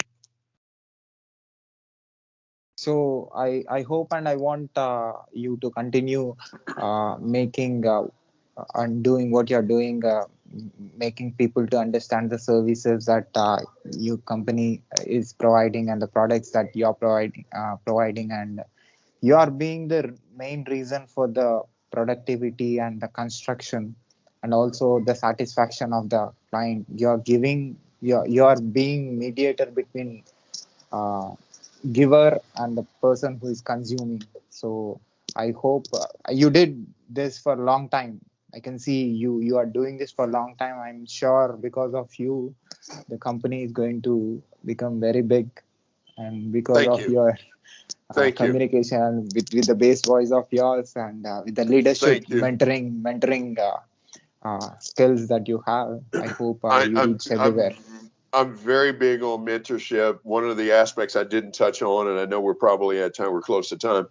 Speaker 2: So I hope and I want you to continue making and doing what you're doing, making people to understand the services that your company is providing and the products that you're providing, and you are being the main reason for the productivity and the construction and also the satisfaction of the client. You're giving, you're being mediator between uh, giver and the person who is consuming. So I hope you did this for a long time. I can see you are doing this for a long time. I'm sure because of you, the company is going to become very big, and because
Speaker 1: Thank
Speaker 2: of
Speaker 1: you.
Speaker 2: your
Speaker 1: Thank you.
Speaker 2: communication with the bass voice of yours, and with the leadership
Speaker 1: Thank you.
Speaker 2: mentoring skills that you have. I hope
Speaker 1: I,
Speaker 2: you
Speaker 1: I'm
Speaker 2: reach everywhere.
Speaker 1: I'm I'm very big on mentorship. One of the aspects I didn't touch on, and I know we're probably at time, we're close to time,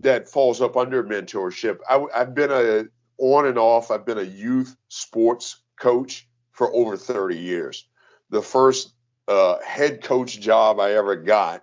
Speaker 1: that falls up under mentorship. I've been on and off. I've been a youth sports coach for over 30 years. The first head coach job I ever got,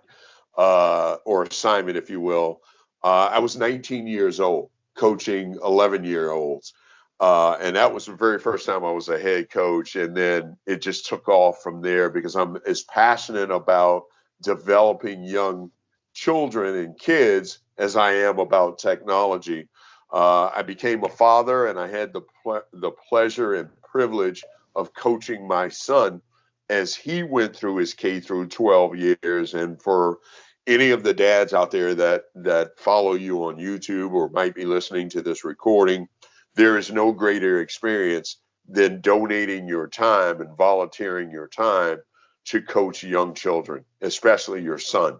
Speaker 1: or assignment, if you will, I was 19 years old coaching 11-year-olds. And that was the very first time I was a head coach. And then it just took off from there, because I'm as passionate about developing young children and kids as I am about technology. I became a father, and I had the pleasure and privilege of coaching my son as he went through his K through 12 years. And for any of the dads out there that follow you on YouTube or might be listening to this recording, there is no greater experience than donating your time and volunteering your time to coach young children, especially your son.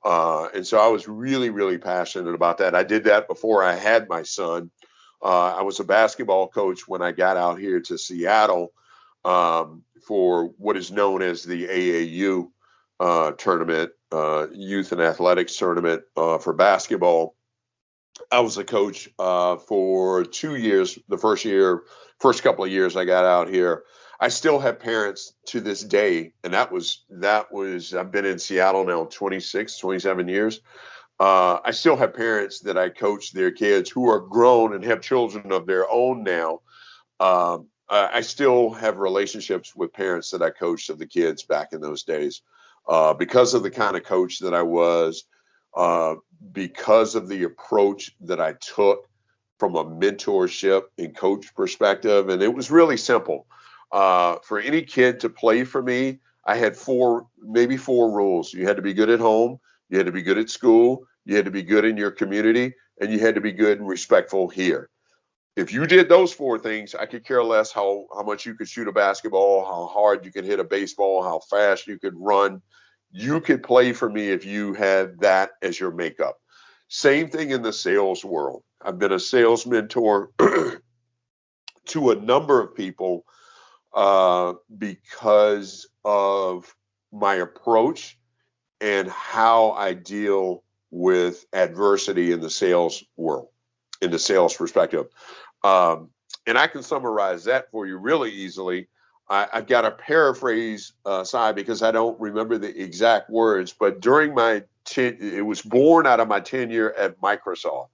Speaker 1: And so I was really, really passionate about that. I did that before I had my son. I was a basketball coach when I got out here to Seattle, for what is known as the AAU tournament, youth and athletics tournament for basketball. I was a coach for 2 years. The first couple of years I got out here, I still have parents to this day, and that was I've been in Seattle now 26, 27 years. I still have parents that I coach their kids who are grown and have children of their own now. I still have relationships with parents that I coached of the kids back in those days, because of the kind of coach that I was, uh, because of the approach that I took from a mentorship and coach perspective. And it was really simple. For any kid to play for me, I had maybe four rules. You had to be good at home, you had to be good at school, you had to be good in your community, and you had to be good and respectful here. If you did those four things, I could care less how much you could shoot a basketball, how hard you could hit a baseball, how fast you could run. You could play for me if you had that as your makeup. Same thing in the sales world. I've been a sales mentor to a number of people, because of my approach and how I deal with adversity in the sales world, in the sales perspective. Um, and I can summarize that for you really easily. I've got to paraphrase Sai, because I don't remember the exact words, but during it was born out of my tenure at Microsoft.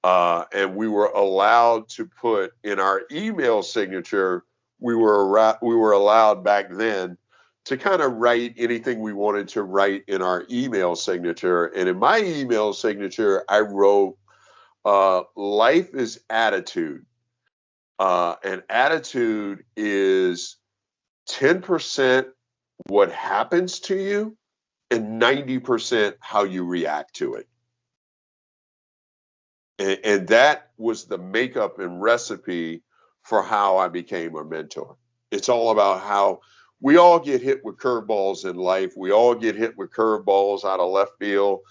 Speaker 1: And we were allowed to put in our email signature, we were allowed back then to kind of write anything we wanted to write in our email signature. And in my email signature, I wrote, life is attitude. And attitude is 10% what happens to you and 90% how you react to it. And that was the makeup and recipe for how I became a mentor. It's all about how we all get hit with curveballs in life. We all get hit with curveballs out of left field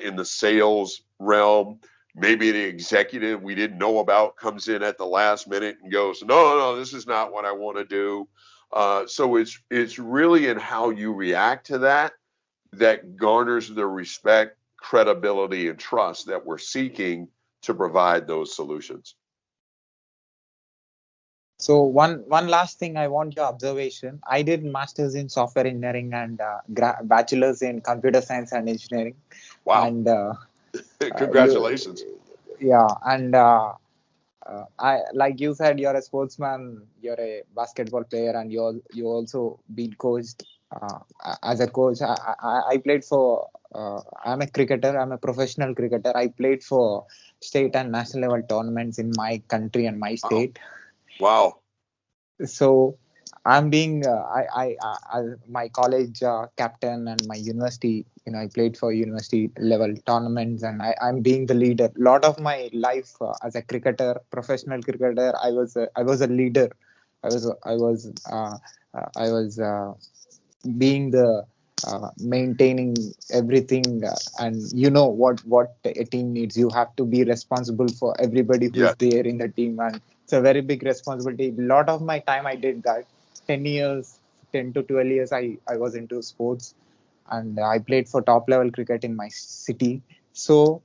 Speaker 1: in the sales realm. Maybe the executive we didn't know about comes in at the last minute and goes, no, this is not what I want to do. So it's really in how you react to that garners the respect, credibility, and trust that we're seeking to provide those solutions.
Speaker 2: So one last thing I want your observation. I did masters in software engineering and bachelor's in computer science and engineering.
Speaker 1: Wow.
Speaker 2: And
Speaker 1: Congratulations.
Speaker 2: I, like you said, you're a sportsman, you're a basketball player, and you also been coached as a coach. I played for. I'm a cricketer. I'm a professional cricketer. I played for state and national level tournaments in my country and my state.
Speaker 1: Wow.
Speaker 2: So I'm being my college captain and my university. I played for university level tournaments, and I'm being the leader. A lot of my life as a cricketer, professional cricketer, I was a leader. I was being the maintaining everything, and what a team needs. You have to be responsible for everybody who's
Speaker 1: Yeah.
Speaker 2: there in the team, and it's a very big responsibility. A lot of my time I did that. 10 years, 10 to 12 years, I was into sports, and I played for top level cricket in my city. So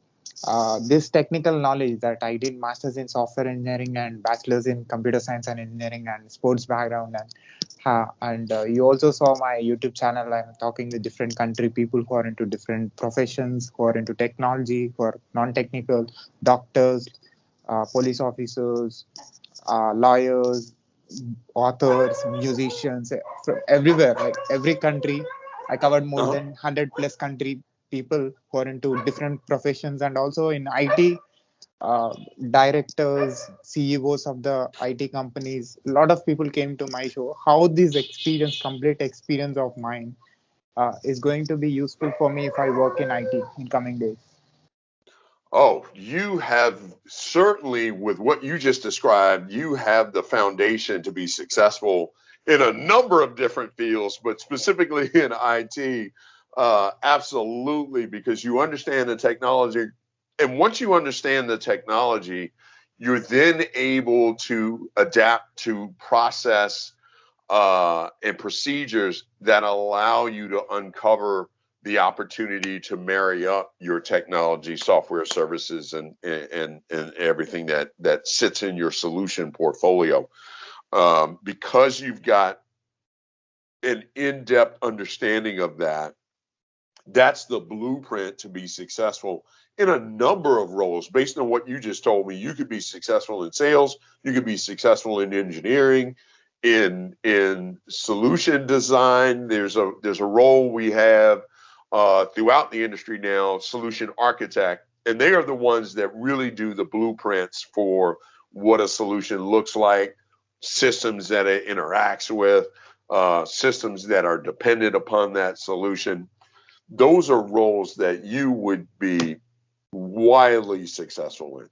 Speaker 2: this technical knowledge that I did masters in software engineering and bachelor's in computer science and engineering and sports background, and you also saw my YouTube channel. I'm talking with different country people who are into different professions, who are into technology, who are non-technical, doctors, police officers, lawyers, authors, musicians, from everywhere, like every country. I covered more
Speaker 1: Uh-huh.
Speaker 2: than 100 plus country people who are into different professions, and also in IT, directors, CEOs of the IT companies. A lot of people came to my show. How this experience, complete experience of mine, is going to be useful for me if I work in IT in coming days.
Speaker 1: Oh, you have certainly, with what you just described, you have the foundation to be successful in a number of different fields, but specifically in IT. Absolutely, because you understand the technology. And once you understand the technology, you're then able to adapt to process and procedures that allow you to uncover the opportunity to marry up your technology, software services, and everything that sits in your solution portfolio. Because you've got an in-depth understanding of that, that's the blueprint to be successful in a number of roles. Based on what you just told me, you could be successful in sales, you could be successful in engineering, in solution design. There's a role we have throughout the industry now, solution architect, and they are the ones that really do the blueprints for what a solution looks like, systems that it interacts with, systems that are dependent upon that solution. Those are roles that you would be wildly successful in.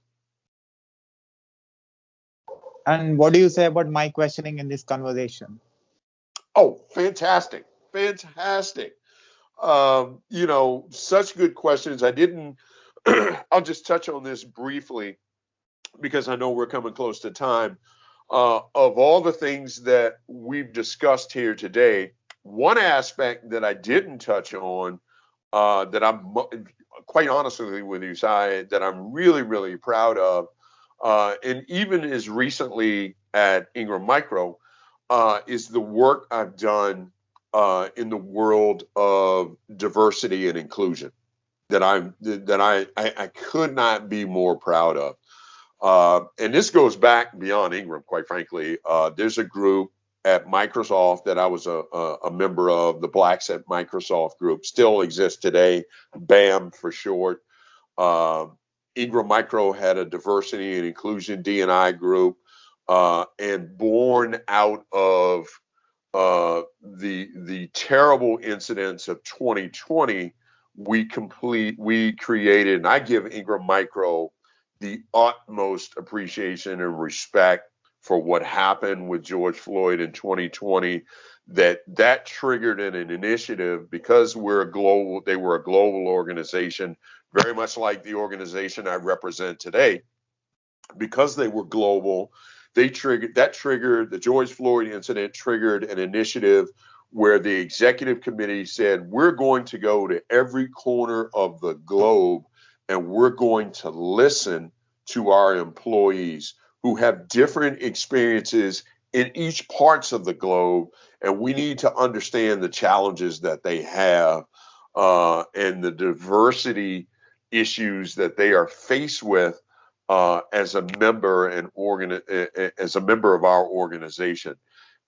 Speaker 2: And what do you say about my questioning in this conversation?
Speaker 1: Oh, fantastic. Fantastic. Such good questions. I didn't, I'll just touch on this briefly because I know we're coming close to time. Of all the things that we've discussed here today, one aspect that I didn't touch on that I'm quite honestly with you, Sai, that I'm really, really proud of, and even as recently at Ingram Micro, is the work I've done in the world of diversity and inclusion that I could not be more proud of. And this goes back beyond Ingram, quite frankly. There's a group at Microsoft that I was a member of, the Blacks at Microsoft group, still exists today, BAM for short. Ingram Micro had a diversity and inclusion D&I group, and born out of the terrible incidents of 2020, we created, and I give Ingram Micro the utmost appreciation and respect for what happened with George Floyd in 2020. That triggered an initiative because they were a global organization, very much like the organization I represent today. Because they were global, the George Floyd incident triggered an initiative where the executive committee said, we're going to go to every corner of the globe and we're going to listen to our employees who have different experiences in each parts of the globe, and we need to understand the challenges that they have and the diversity issues that they are faced with as a member as a member of our organization.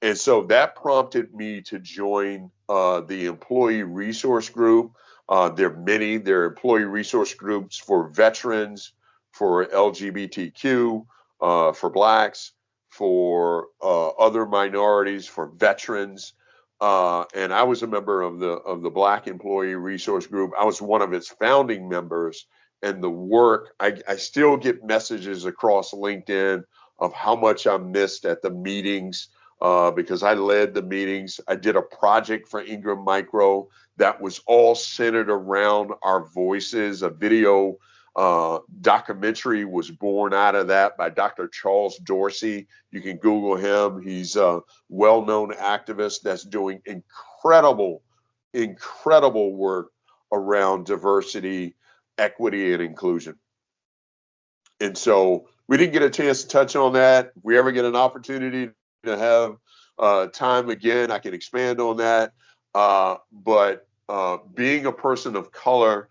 Speaker 1: And so that prompted me to join the employee resource group. There are employee resource groups for veterans, for LGBTQ, for Blacks, for other minorities, for veterans. And I was a member of the Black Employee Resource Group. I was one of its founding members. And the work, I still get messages across LinkedIn of how much I missed at the meetings because I led the meetings. I did a project for Ingram Micro that was all centered around our voices. A video documentary was born out of that by Dr. Charles Dorsey. You can Google him. He's a well-known activist that's doing incredible work around diversity, equity, and inclusion. And so we didn't get a chance to touch on that. If we ever get an opportunity to have time again, I can expand on that. But being a person of color,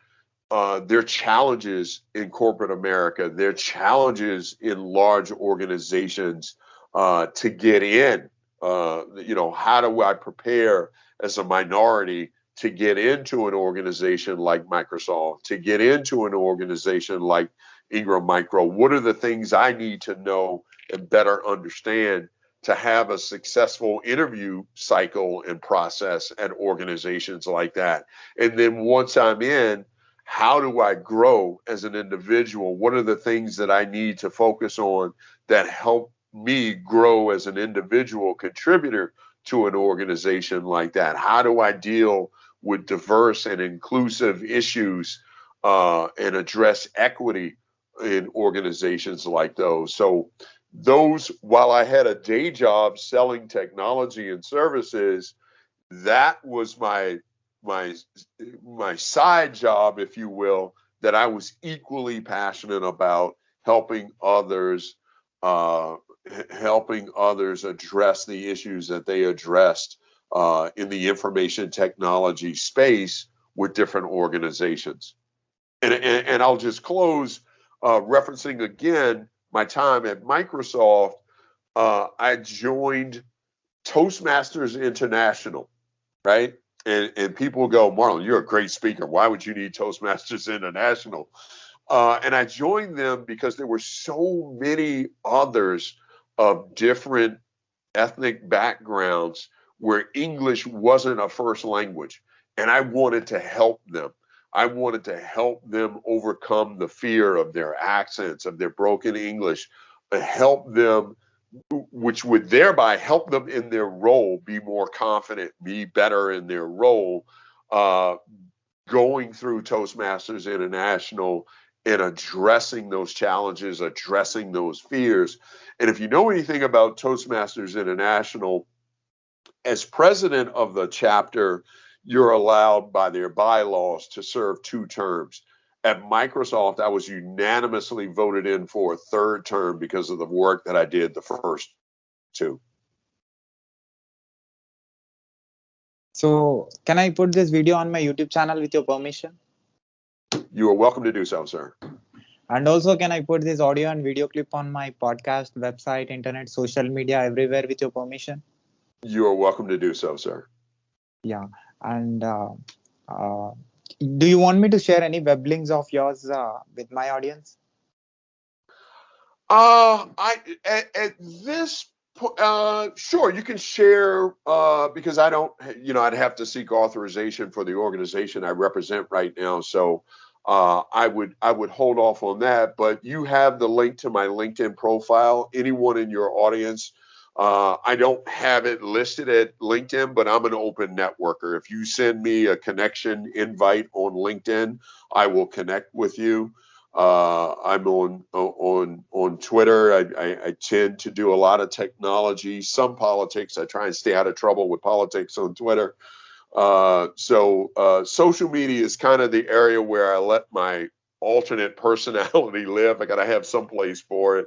Speaker 1: there are challenges in corporate America. There are challenges in large organizations to get in. How do I prepare as a minority to get into an organization like Microsoft, to get into an organization like Ingram Micro? What are the things I need to know and better understand to have a successful interview cycle and process at organizations like that? And then once I'm in, how do I grow as an individual? What are the things that I need to focus on that help me grow as an individual contributor to an organization like that? How do I deal with diverse and inclusive issues and address equity in organizations like those? So while I had a day job selling technology and services, that was my side job, if you will, that I was equally passionate about, helping others address the issues that they addressed in the information technology space with different organizations. And I'll just close referencing again my time at Microsoft. I joined Toastmasters International, right? And people go, Marlon, you're a great speaker. Why would you need Toastmasters International? And I joined them because there were so many others of different ethnic backgrounds where English wasn't a first language. And I wanted to help them. I wanted to help them overcome the fear of their accents, of their broken English, help them, which would thereby help them in their role, be more confident, be better in their role, going through Toastmasters International and addressing those challenges, addressing those fears. And if you know anything about Toastmasters International, as president of the chapter, you're allowed by their bylaws to serve 2 terms. At Microsoft, I was unanimously voted in for a 3rd term because of the work that I did the first 2.
Speaker 2: So, can I put this video on my YouTube channel with your permission?
Speaker 1: You are welcome to do so, sir.
Speaker 2: And also, can I put this audio and video clip on my podcast, website, internet, social media, everywhere with your permission?
Speaker 1: You are welcome to do so, sir.
Speaker 2: Yeah. And do you want me to share any web links of yours with my audience?
Speaker 1: At this Sure, you can share because I don't, I'd have to seek authorization for the organization I represent right now. So I would hold off on that. But you have the link to my LinkedIn profile. Anyone in your audience, I don't have it listed at LinkedIn, but I'm an open networker. If you send me a connection invite on LinkedIn, I will connect with you. I'm on Twitter. I tend to do a lot of technology, some politics. I try and stay out of trouble with politics on Twitter. So social media is kind of the area where I let my alternate personality live. I got to have some place for it.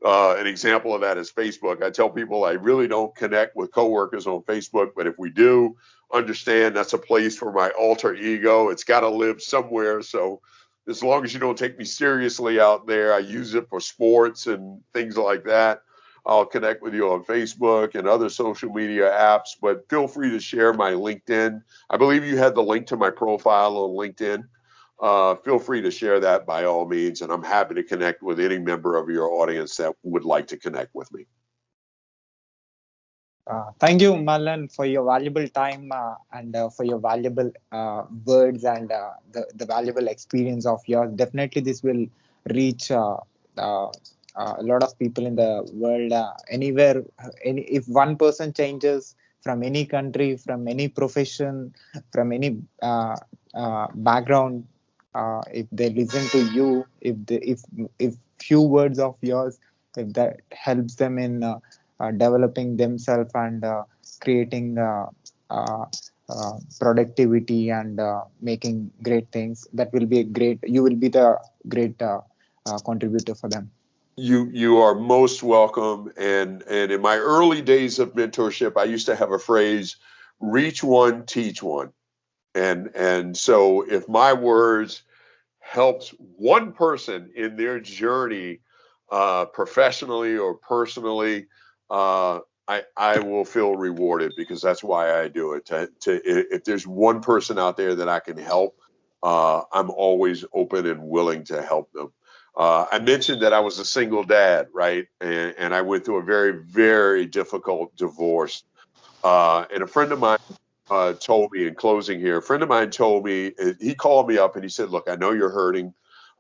Speaker 1: An example of that is Facebook. I tell people I really don't connect with coworkers on Facebook, but if we do, understand that's a place for my alter ego. It's got to live somewhere. So as long as you don't take me seriously out there, I use it for sports and things like that. I'll connect with you on Facebook and other social media apps, but feel free to share my LinkedIn. I believe you had the link to my profile on LinkedIn. Feel free to share that by all means, and I'm happy to connect with any member of your audience that would like to connect with me.
Speaker 2: Thank you, Marlon, for your valuable time and for your valuable words and the valuable experience of yours. Definitely, this will reach a lot of people in the world. Anywhere, if one person changes from any country, from any profession, from any background, if they listen to you, if few words of yours, if that helps them in developing themselves and creating productivity and making great things, that will be a great, you will be the great contributor for them.
Speaker 1: You are most welcome. And in my early days of mentorship, I used to have a phrase, reach one, teach one. And so if my words helps one person in their journey, professionally or personally, I will feel rewarded, because that's why I do it. If there's one person out there that I can help, I'm always open and willing to help them. I mentioned that I was a single dad, right? And I went through a very, very difficult divorce. And a friend of mine told me, in closing here, a friend of mine told me, he called me up and he said, look, I know you're hurting.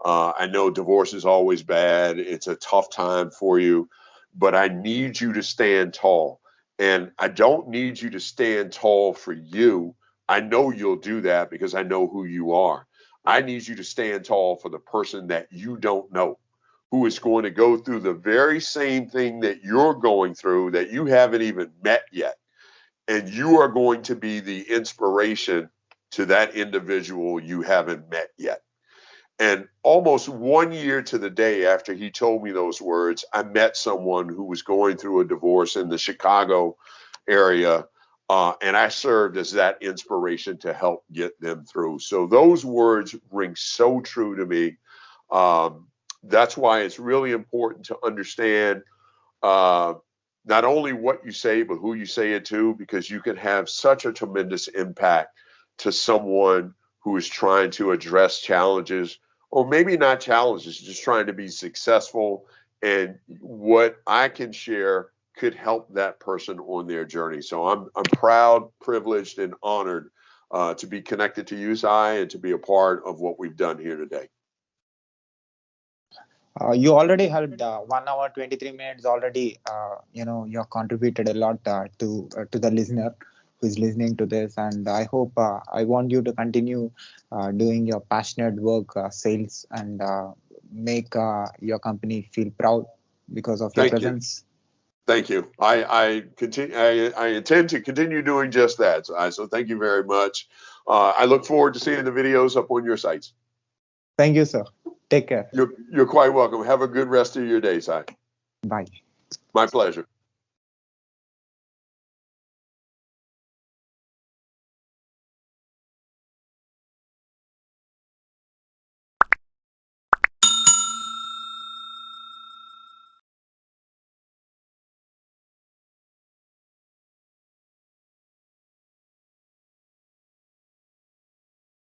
Speaker 1: I know divorce is always bad. It's a tough time for you, but I need you to stand tall. And I don't need you to stand tall for you. I know you'll do that because I know who you are. I need you to stand tall for the person that you don't know, who is going to go through the very same thing that you're going through, that you haven't even met yet. And you are going to be the inspiration to that individual you haven't met yet. And almost 1 year to the day after he told me those words, I met someone who was going through a divorce in the Chicago area. And I served as that inspiration to help get them through. So those words ring so true to me. That's why it's really important to understand not only what you say, but who you say it to, because you can have such a tremendous impact to someone who is trying to address challenges, or maybe not challenges, just trying to be successful. And what I can share could help that person on their journey. So I'm proud, privileged, and honored to be connected to you, Sai, and to be a part of what we've done here today.
Speaker 2: You already helped 1 hour 23 minutes already. You have contributed a lot to the listener who is listening to this, and I hope I want you to continue doing your passionate work, sales, and make your company feel proud because of your presence.
Speaker 1: Thank you. I continue. I intend to continue doing just that. So thank you very much. I look forward to seeing the videos up on your sites.
Speaker 2: Thank you, sir. Take care.
Speaker 1: You're quite welcome. Have a good rest of your day, Si.
Speaker 2: Bye.
Speaker 1: My pleasure.